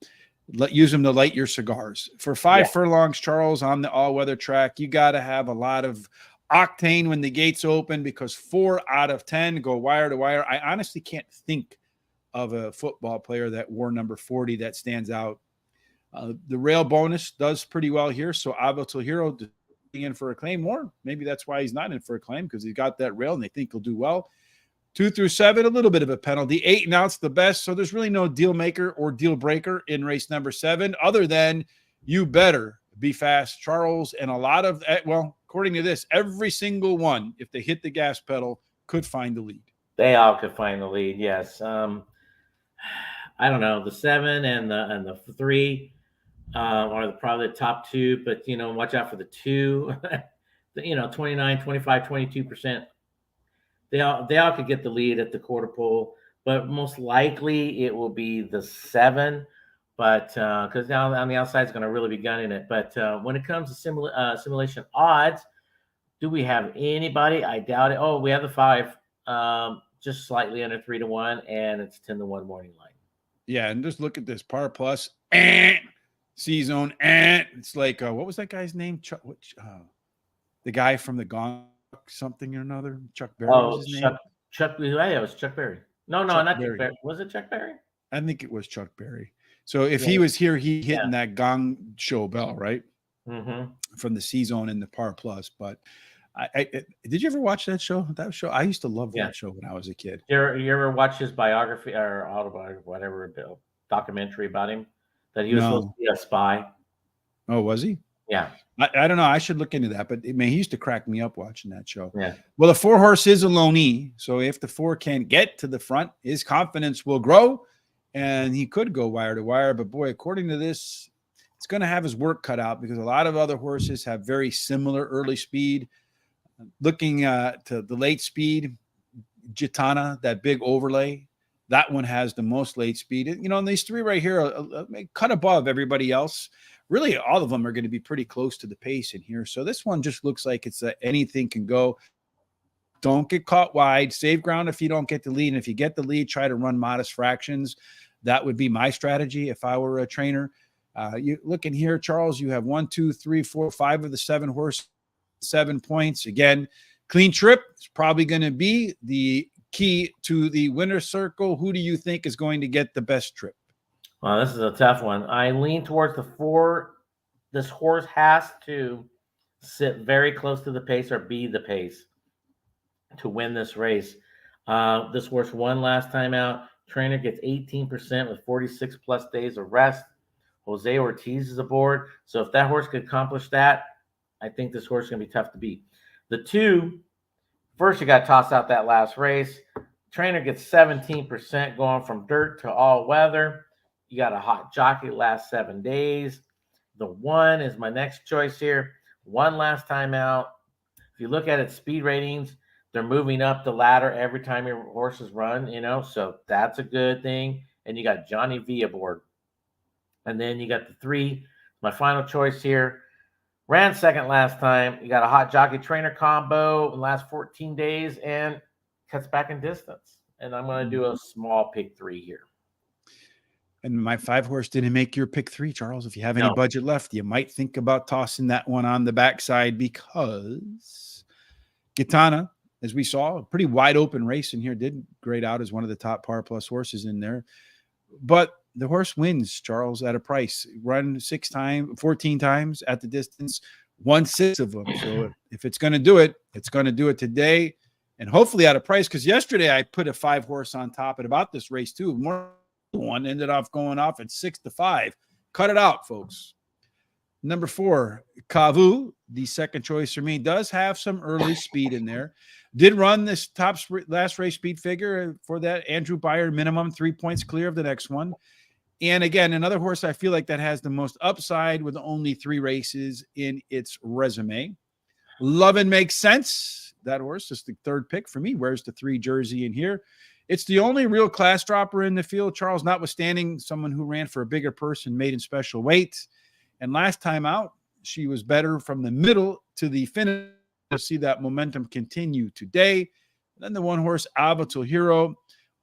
Use them to light your cigars. For 5 furlongs, Charles, on the all-weather track, you got to have a lot of octane when the gates open because 4 out of 10 go wire to wire. I honestly can't think of a football player that wore number 40 that stands out. The rail bonus does pretty well here. So Abel Hero in for a claim more. Maybe that's why he's not in for a claim because he's got that rail and they think he'll do well. 2 through 7, a little bit of a penalty. 8 and out's the best. So there's really no deal maker or deal breaker in race number 7 other than you better be fast, Charles. And a lot of, according to this, every single one, if they hit the gas pedal, could find the lead. They all could find the lead. Yes. I don't know. The 7 and the 3 are probably the top 2, but watch out for the 2. 29, 25, 22%. They all could get the lead at the quarter pole, but most likely it will be the 7. But because now on the outside is going to really be gunning it. But when it comes to simulation odds, do we have anybody? I doubt it. Oh, we have the 5, just slightly under 3-1, and it's 10-1 morning line. Yeah, and just look at this par plus, C-zone, it's like what was that guy's name? The guy from the Gong something or another. Chuck Berry. Oh, Chuck. Yeah, it was Chuck Berry. No, not Chuck Berry. Was it Chuck Berry? I think it was Chuck Berry. So if he was here, he hitting that gong show bell, right? Mm-hmm. From the C-zone and the par plus. But did you ever watch that show? That show, I used to love that show when I was a kid. You ever watch his biography or autobiography, whatever, documentary about him that he was supposed to be a spy? Oh, was he? Yeah. I don't know. I should look into that. But he used to crack me up watching that show. Yeah. Well, the 4-horse is a loanee. So if the 4 can get to the front, his confidence will grow. And he could go wire to wire. But boy, according to this, it's going to have his work cut out because a lot of other horses have very similar early speed. Looking to the late speed, Gitana, that big overlay, that one has the most late speed. And these 3 right here cut above everybody else. Really, all of them are going to be pretty close to the pace in here. So this one just looks like it's anything can go. Don't get caught wide. Save ground if you don't get the lead. And if you get the lead, try to run modest fractions. That would be my strategy if I were a trainer. You look in here, Charles, you have 1, 2, 3, 4, 5 of the 7 horse, 7 points. Again, clean trip is probably going to be the key to the winner's circle. Who do you think is going to get the best trip? Well, this is a tough one. I lean towards the 4. This horse has to sit very close to the pace or be the pace to win this race. This horse won last time out. Trainer gets 18% with 46 plus days of rest. Jose Ortiz is aboard. So if that horse could accomplish that, I think this horse is going to be tough to beat. The 2, first you got to toss out that last race. Trainer gets 17% going from dirt to all weather. You got a hot jockey last 7 days. The 1 is my next choice here. 1 last time out. If you look at its speed ratings, they're moving up the ladder every time your horses run, so that's a good thing. And you got Johnny V aboard. And then you got the 3, my final choice here. Ran second last time. You got a hot jockey trainer combo in the last 14 days and cuts back in distance. And I'm going to do a small pick 3 here. And my 5 horse didn't make your pick 3, Charles. If you have any budget left, you might think about tossing that one on the backside, because Gitana, as we saw, a pretty wide open race in here, did grade out as one of the top par plus horses in there. But the horse wins, Charles, at a price. Run 14 times at the distance, won 6 of them. So if it's going to do it, it's going to do it today, and hopefully at a price. Because yesterday I put a 5 horse on top at about this race too. One ended off going off at 6-5. Cut it out, folks. Number 4, Kavu, the second choice for me, does have some early speed in there. Did run this last race speed figure for that Andrew Beyer minimum, 3 points clear of the next one. And again, another horse I feel like that has the most upside with only 3 races in its resume. Lovin' makes sense. That horse is the 3rd pick for me. Wears the 3 jersey in here. It's the only real class dropper in the field, Charles, notwithstanding someone who ran for a bigger purse and made in special weight. And last time out, she was better from the middle to the finish. We'll see that momentum continue today. And then the 1 horse, Avatar Hero.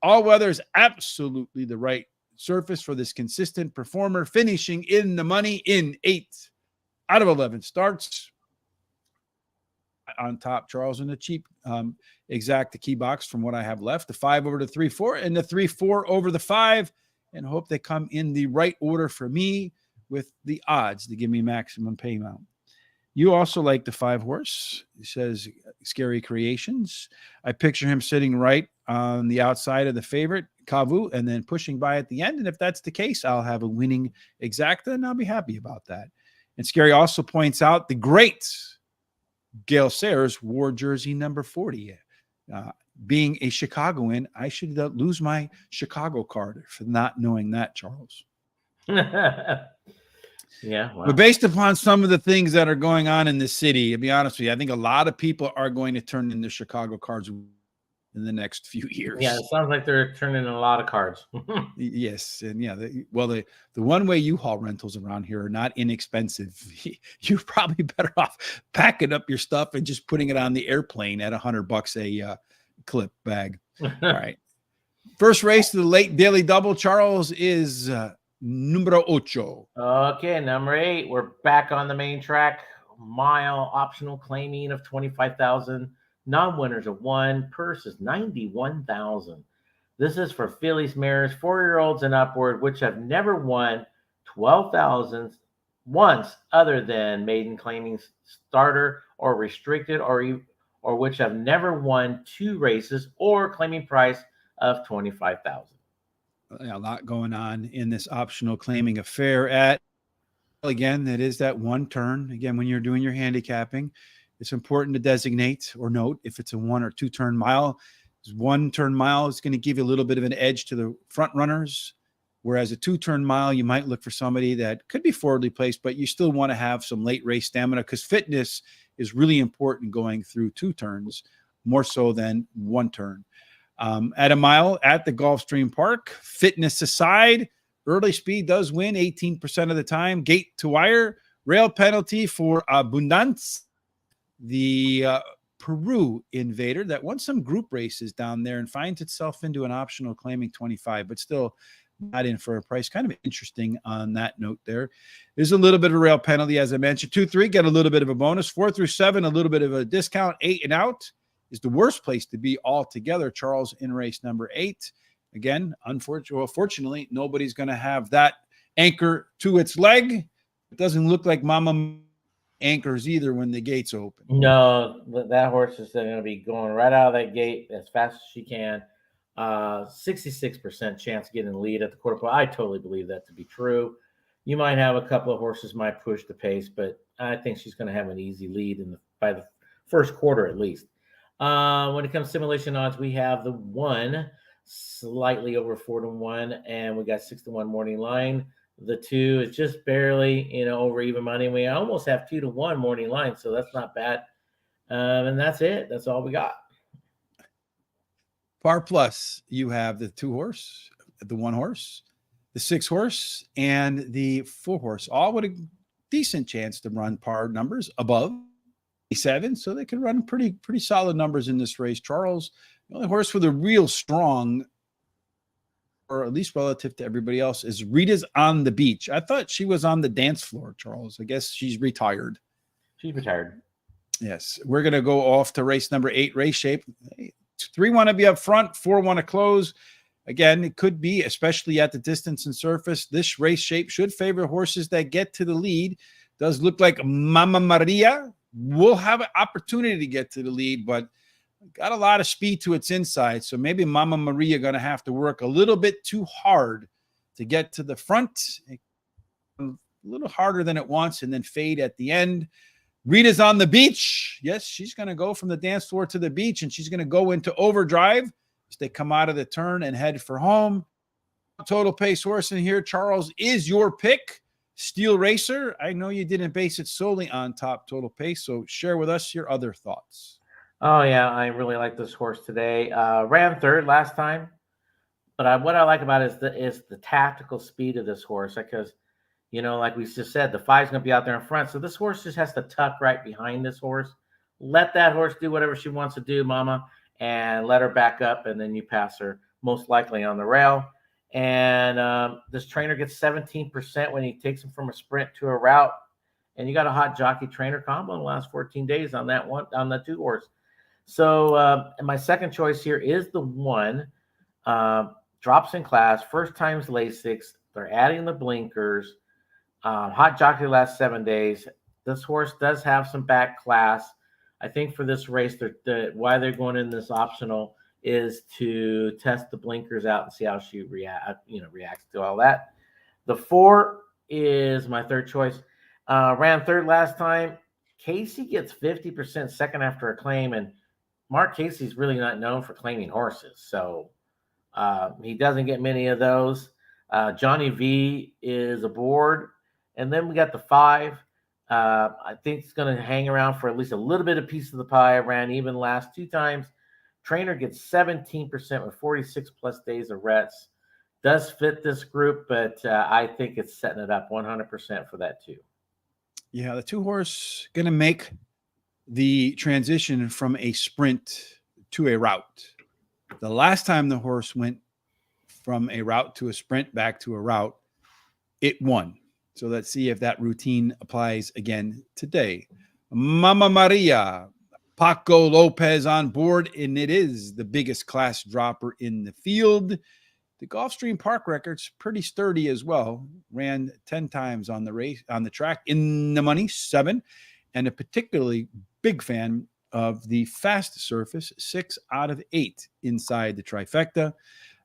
All weather is absolutely the right surface for this consistent performer, finishing in the money in 8 out of 11 starts. On top, Charles, in the cheap exact the key box from what I have left. The 5 over the 3-4 and the 3-4 over the 5, and hope they come in the right order for me with the odds to give me maximum payment. You also like the 5 horse. It says Scary Creations. I picture him sitting right on the outside of the favorite, Kavu, and then pushing by at the end. And if that's the case, I'll have a winning exacta, and I'll be happy about that. And Scary also points out the great Gail Sayers wore jersey number 40. Being a Chicagoan, I should lose my Chicago card for not knowing that, Charles. Yeah. Wow. But based upon some of the things that are going on in the city, to be honest with you, I think a lot of people are going to turn in their Chicago cards in the next few years. Yeah, it sounds like they're turning in a lot of cards. Yes. And yeah, the one-way U-Haul rentals around here are not inexpensive. You're probably better off packing up your stuff and just putting it on the airplane at $100 a clip bag. All right. First race to the late daily double, Charles, is numero 8. Okay, number 8. We're back on the main track. Mile optional claiming of 25,000. Non-winners of 1. Purse is 91,000. This is for fillies, mares, 4-year-olds and upward, which have never won 12,000 once other than maiden claiming starter or restricted, or which have never won 2 races or claiming price of 25,000. A lot going on in this optional claiming affair. Again, that is that 1 turn. Again, when you're doing your handicapping, it's important to designate or note if it's a 1 or 2 turn mile. 1 turn mile is going to give you a little bit of an edge to the front runners, whereas a 2 turn mile, you might look for somebody that could be forwardly placed, but you still want to have some late race stamina, because fitness is really important going through 2 turns, more so than 1 turn. At a mile at the Gulfstream Park, fitness aside, early speed does win 18% of the time. Gate to wire, rail penalty for Abundance, the Peru invader that won some group races down there and finds itself into an optional claiming 25, but still not in for a price. Kind of interesting on that note there. There's a little bit of a rail penalty, as I mentioned. 2-3, get a little bit of a bonus. 4 through 7, a little bit of a discount. 8 and out is the worst place to be altogether, Charles, in race number 8. Again, fortunately, nobody's going to have that anchor to its leg. It doesn't look like Mama anchors either when the gates open. No, that horse is going to be going right out of that gate as fast as she can. 66% chance of getting the lead at the quarter point. I totally believe that to be true. You might have a couple of horses might push the pace, but I think she's going to have an easy lead by the first quarter at least. When it comes to simulation odds, we have the 1 slightly over 4-1, and we got 6-1 morning line. The 2 is just barely, over even money. We almost have 2-1 morning line, so that's not bad. And that's it. That's all we got. Par plus, you have the 2 horse, the 1 horse, the 6 horse, and the 4 horse, all with a decent chance to run par numbers above 7, so they can run pretty solid numbers in this race. Charles, the only horse with a real strong, or at least relative to everybody else, is Rita's On the Beach. I thought she was on the dance floor, Charles. I guess she's retired. She's retired. Yes. We're going to go off to race number 8, race shape. 3 want to be up front, 4 want to close. Again, it could be, especially at the distance and surface, this race shape should favor horses that get to the lead. Does look like Mama Maria will have an opportunity to get to the lead, but got a lot of speed to its inside. So maybe Mama Maria going to have to work a little bit too hard to get to the front, a little harder than it wants, and then fade at the end. Rita's On the Beach. Yes, she's going to go from the dance floor to the beach, and she's going to go into overdrive as they come out of the turn and head for home. Total pace horse in here, Charles, is your pick. Steel Racer. I know you didn't base it solely on top total pace, so share with us your other thoughts. Oh, yeah, I really like this horse today. Ran third last time, but what I like about it is the tactical speed of this horse, because, like we just said, the 5's going to be out there in front, so this horse just has to tuck right behind this horse. Let that horse do whatever she wants to do, Mama, and let her back up, and then you pass her, most likely on the rail. And this trainer gets 17% when he takes him from a sprint to a route. And you got a hot jockey trainer combo in the last 14 days on that one, on the 2 horse. So and my second choice here is the 1. Drops in class, first time's Lasix. They're adding the blinkers. Hot jockey the last 7 days. This horse does have some back class. I think for this race, why they're going in this optional is to test the blinkers out and see how she reacts to all that. The 4 is my third choice. Ran third last time. Casey gets 50% second after a claim, and Mark Casey's really not known for claiming horses, so he doesn't get many of those. Johnny V is aboard, and then we got the 5. I think it's going to hang around for at least a little bit of piece of the pie. Ran even last 2 times. Trainer gets 17% with 46 plus days of rets. Does fit this group, but I think it's setting it up 100% for that too. Yeah, the 2 horse going to make the transition from a sprint to a route. The last time the horse went from a route to a sprint back to a route, it won. So let's see if that routine applies again today. Mama Maria, Paco Lopez on board, and it is the biggest class dropper in the field. The Gulfstream Park record's pretty sturdy as well. Ran 10 times on the track, in the money 7, and a particularly big fan of the fast surface, 6 out of 8 inside the trifecta.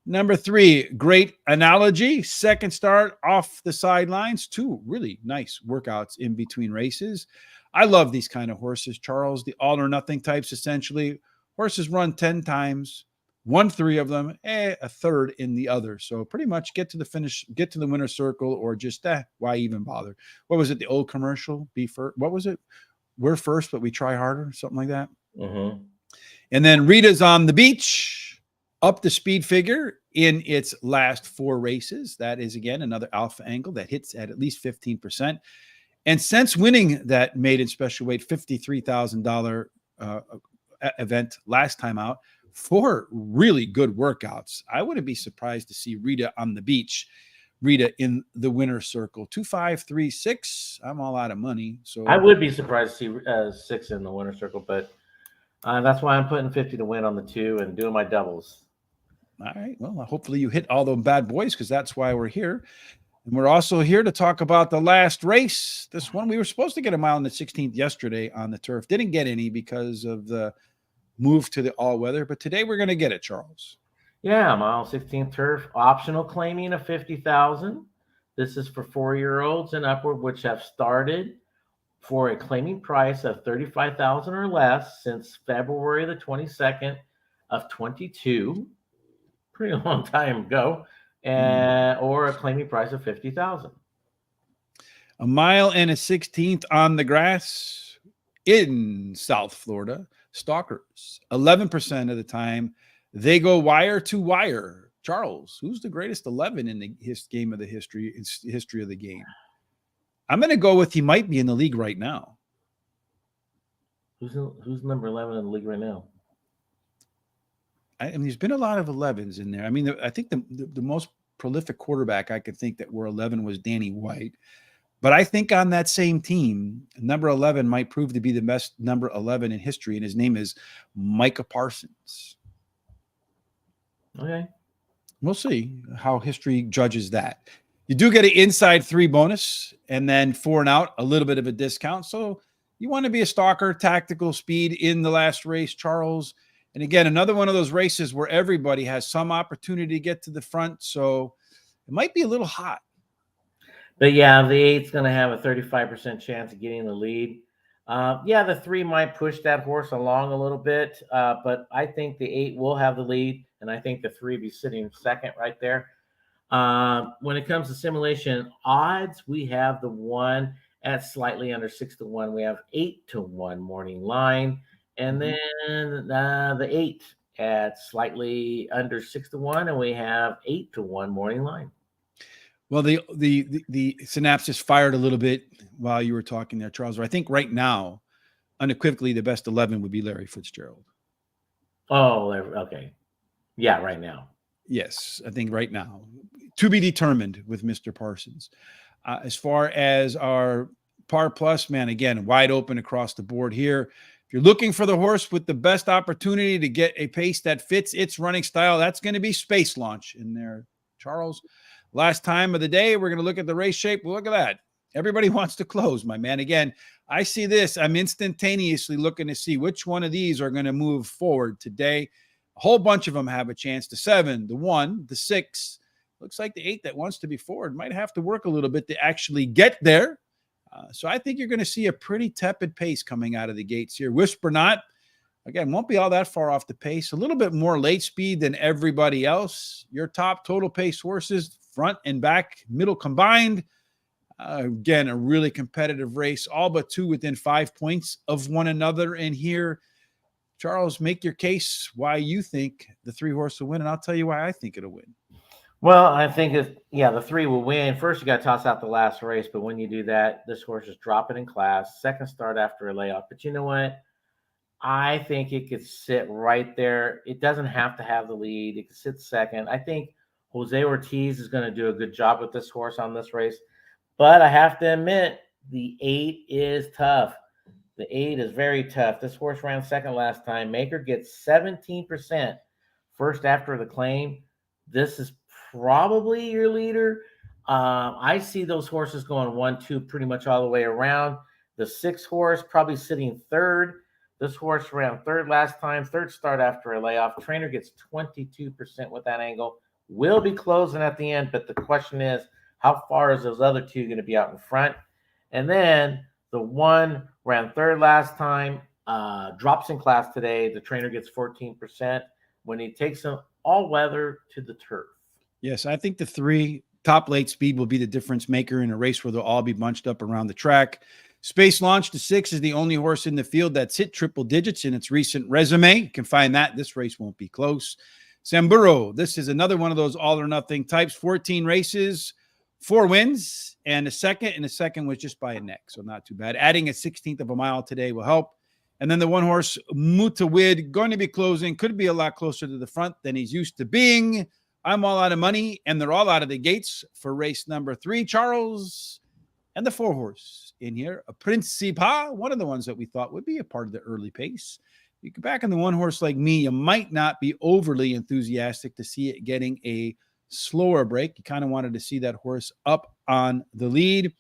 Number 3, great analogy. Second start off the sidelines. 2 really nice workouts in between races. I love these kind of horses, Charles, the all or nothing types, essentially. Horses run 10 times, won 3 of them, a third in the other. So pretty much get to the finish, get to the winner's circle, or just, why even bother? What was it, the old commercial? Be first. What was it? We're first, but we try harder, something like that. Mm-hmm. And then Rita's On the Beach, up the speed figure in its last 4 races. That is, again, another alpha angle that hits at least 15%. And since winning that maiden special weight $53,000 event last time out, 4 really good workouts. I wouldn't be surprised to see Rita On the Beach, Rita in the winner's circle. 2, 5, 3, 6. I'm all out of money. So I would be surprised to see 6 in the winner's circle, but that's why I'm putting 50 to win on the 2 and doing my doubles. All right. Well, hopefully you hit all those bad boys, because that's why we're here. And we're also here to talk about the last race. This one, we were supposed to get a mile on the 16th yesterday on the turf. Didn't get any because of the move to the all-weather. But today we're going to get it, Charles. Yeah, mile 16 turf, optional claiming of 50,000. This is for 4-year-olds and upward, which have started for a claiming price of 35,000 or less since February the 22nd of 22, pretty long time ago, and or a claiming price of 50,000. A mile and a 16th on the grass in South Florida. Stalkers, 11% of the time, they go wire to wire. Charles, who's the greatest 11 in the history of the game? I'm going to go with he might be in the league right now. Who's number 11 in the league right now? I mean, there's been a lot of 11s in there. I mean, I think the most prolific quarterback I could think that were 11 was Danny White. But I think on that same team, number 11 might prove to be the best number 11 in history, and his name is Micah Parsons. Okay. We'll see how history judges that. You do get an inside 3 bonus, and then 4 and out, a little bit of a discount. So you want to be a stalker, tactical speed in the last race, Charles. And again, another one of those races where everybody has some opportunity to get to the front. So it might be a little hot. But yeah, the 8's going to have a 35% chance of getting the lead. Yeah, the 3 might push that horse along a little bit, but I think the 8 will have the lead, and I think the 3 be sitting second right there. When it comes to simulation odds, we have the 1 at slightly under 6-1. We have 8-1 morning line, and then the 8 at slightly under 6-1, and we have 8-1 morning line. Well, the synapses fired a little bit while you were talking there, Charles. I think right now, unequivocally, the best 11 would be Larry Fitzgerald. Oh, okay. Yeah, right now. Yes, I think right now. To be determined with Mr. Parsons. As far as our par plus, man, again, wide open across the board here. If you're looking for the horse with the best opportunity to get a pace that fits its running style, that's going to be Space Launch in there, Charles. Last time of the day, we're going to look at the race shape. Well, look at that. Everybody wants to close, my man. Again, I see this. I'm instantaneously looking to see which one of these are going to move forward today. A whole bunch of them have a chance. The 7, the 1, the 6. Looks like the 8 that wants to be forward might have to work a little bit to actually get there. So I think you're going to see a pretty tepid pace coming out of the gates here. Whisper Not, again, won't be all that far off the pace. A little bit more late speed than everybody else. Your top total pace horses, front and back, middle combined. Again, a really competitive race, all but 2 within 5 points of one another. And here, Charles, make your case why you think the 3 horse will win, and I'll tell you why I think it'll win. Well, I think the 3 will win. First, you got to toss out the last race, but when you do that, this horse is dropping in class. Second start after a layoff. But you know what? I think it could sit right there. It doesn't have to have the lead. It could sit second. I think Jose Ortiz is going to do a good job with this horse on this race. But I have to admit, the 8 is tough. The 8 is very tough. This horse ran second last time. Maker gets 17% first after the claim. This is probably your leader. I see those horses going 1, 2 pretty much all the way around. The 6 horse probably sitting third. This horse ran third last time, third start after a layoff. Trainer gets 22% with that angle. Will be closing at the end, but the question is, how far is those other 2 going to be out in front? And then the 1 ran third last time, drops in class today. The trainer gets 14% when he takes them all weather to the turf. Yes, I think the 3 top late speed will be the difference maker in a race where they'll all be bunched up around the track. Space Launch, the 6, is the only horse in the field that's hit triple digits in its recent resume. You can find that. This race won't be close. Samburo, this is another one of those all or nothing types. 14 races, 4 wins, and a second was just by a neck, so not too bad. Adding a 16th of a mile today will help. And then the 1 horse, Mutawid, going to be closing, could be a lot closer to the front than he's used to being. I'm all out of money, and they're all out of the gates for race number 3. Charles, and the 4 horse in here, a Principa, one of the ones that we thought would be a part of the early pace. You go back on the 1 horse like me, you might not be overly enthusiastic to see it getting a slower break. You kind of wanted to see that horse up on the lead.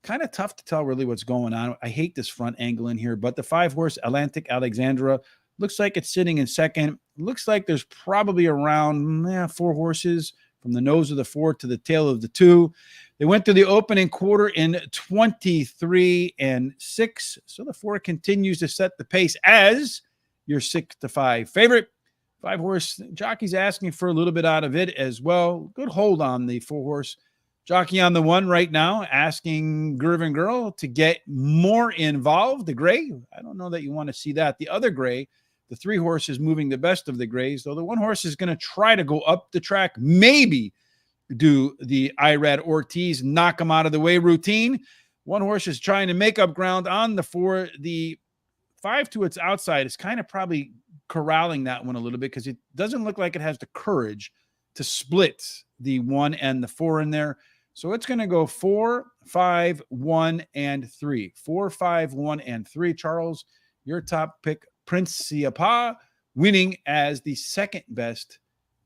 Kind of tough to tell really what's going on. I hate this front angle in here, but the 5 horse Atlantic Alexandra Looks like it's sitting in second. Looks like there's probably around 4 horses from the nose of the 4 to the tail of the 2. They went through the opening quarter in 23-6. So the 4 continues to set the pace as your 6-5 favorite. 5-horse jockey's asking for a little bit out of it as well. Good hold on the 4-horse jockey on the 1 right now, asking Gervin Girl to get more involved. The gray, I don't know that you want to see that. The other gray, the 3 horse is moving the best of the grays, though the 1 horse is going to try to go up the track, maybe do the Irad Ortiz knock him out of the way routine. 1 horse is trying to make up ground on the 4. The 5 to its outside is kind of probably corralling that one a little bit because it doesn't look like it has the courage to split the 1 and the 4 in there. So it's going to go 4, 5, 1, and 3. 4, 5, 1, and 3. Charles, your top pick, Principia, winning as the second best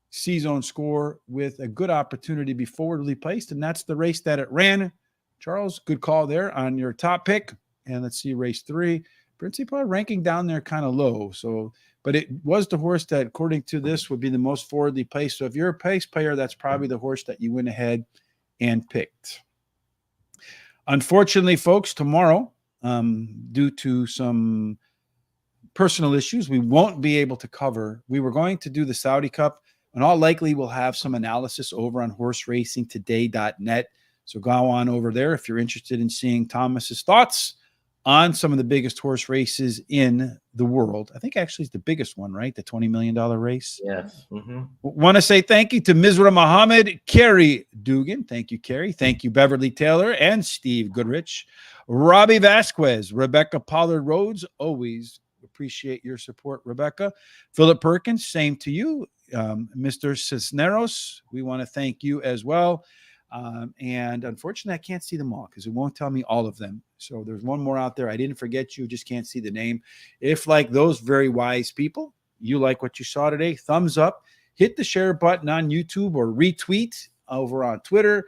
C-Zone score with a good opportunity to be forwardly placed, and that's the race that it ran. Charles, good call there on your top pick. And let's see, race 3. Principia ranking down there kind of low. So, but it was the horse that, according to this, would be the most forwardly placed. So if you're a pace player, that's probably the horse that you went ahead and picked. Unfortunately, folks, tomorrow, due to some personal issues, we won't be able to cover. We were going to do the Saudi Cup, and all likely we'll have some analysis over on horseracingtoday.net. So go on over there if you're interested in seeing Thomas's thoughts on some of the biggest horse races in the world. I think actually it's the biggest one, right? The $20 million race. Yes. Mm-hmm. Want to say thank you to Mizra Muhammad, Carrie Dugan. Thank you, Carrie. Thank you, Beverly Taylor and Steve Goodrich. Robbie Vasquez, Rebecca Pollard Rhodes. Always appreciate your support, Rebecca. Philip Perkins, same to you. Mr. Cisneros, we want to thank you as well. And unfortunately, I can't see them all because it won't tell me all of them. So there's one more out there. I didn't forget you, just can't see the name. If, like those very wise people, you like what you saw today, thumbs up, hit the share button on YouTube or retweet over on Twitter.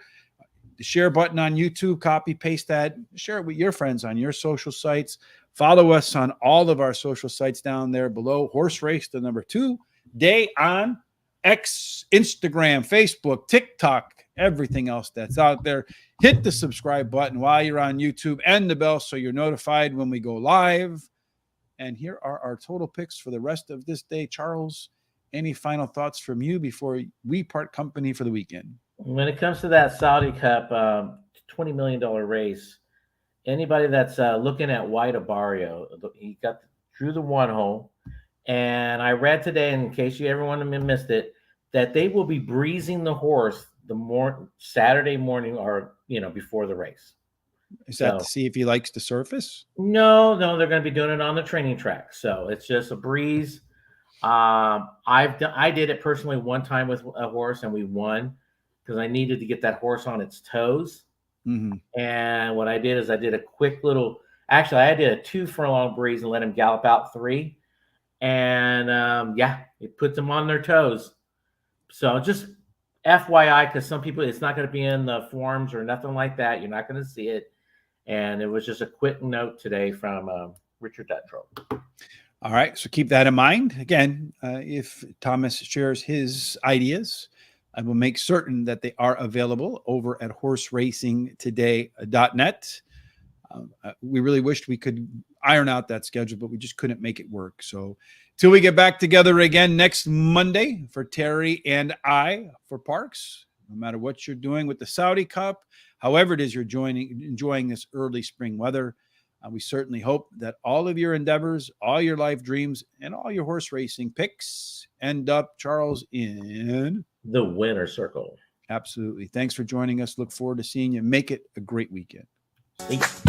The share button on YouTube, copy, paste that, share it with your friends on your social sites. Follow us on all of our social sites down there below. Horse Race, the number 2 day on X, Instagram, Facebook, TikTok, everything else that's out there. Hit the subscribe button while you're on YouTube and the bell so you're notified when we go live. And here are our total picks for the rest of this day. Charles, any final thoughts from you before we part company for the weekend? When it comes to that Saudi Cup, $20 million race, anybody that's looking at White Abario, he drew the 1 hole. And I read today, in case everyone missed it, that they will be breezing the horse Saturday morning or before the race. Is that to see if he likes the surface? No, they're going to be doing it on the training track. So it's just a breeze. I did it personally one time with a horse, and we won because I needed to get that horse on its toes. Mm-hmm. And what I did is I did a quick little. Actually, I did a 2 furlong breeze and let him gallop out 3. And it puts them on their toes. So just FYI, because some people, it's not going to be in the forums or nothing like that. You're not going to see it. And it was just a quick note today from Richard Dutrow. All right. So keep that in mind. Again, if Thomas shares his ideas, I will make certain that they are available over at horseracingtoday.net. We really wished we could iron out that schedule, but we just couldn't make it work. So till we get back together again next Monday for Terry and I for Parks, no matter what you're doing with the Saudi Cup, however it is you're enjoying this early spring weather, we certainly hope that all of your endeavors, all your life dreams, and all your horse racing picks end up, Charles, in the winner circle. Absolutely. Thanks for joining us. Look forward to seeing you. Make it a great weekend. Thanks.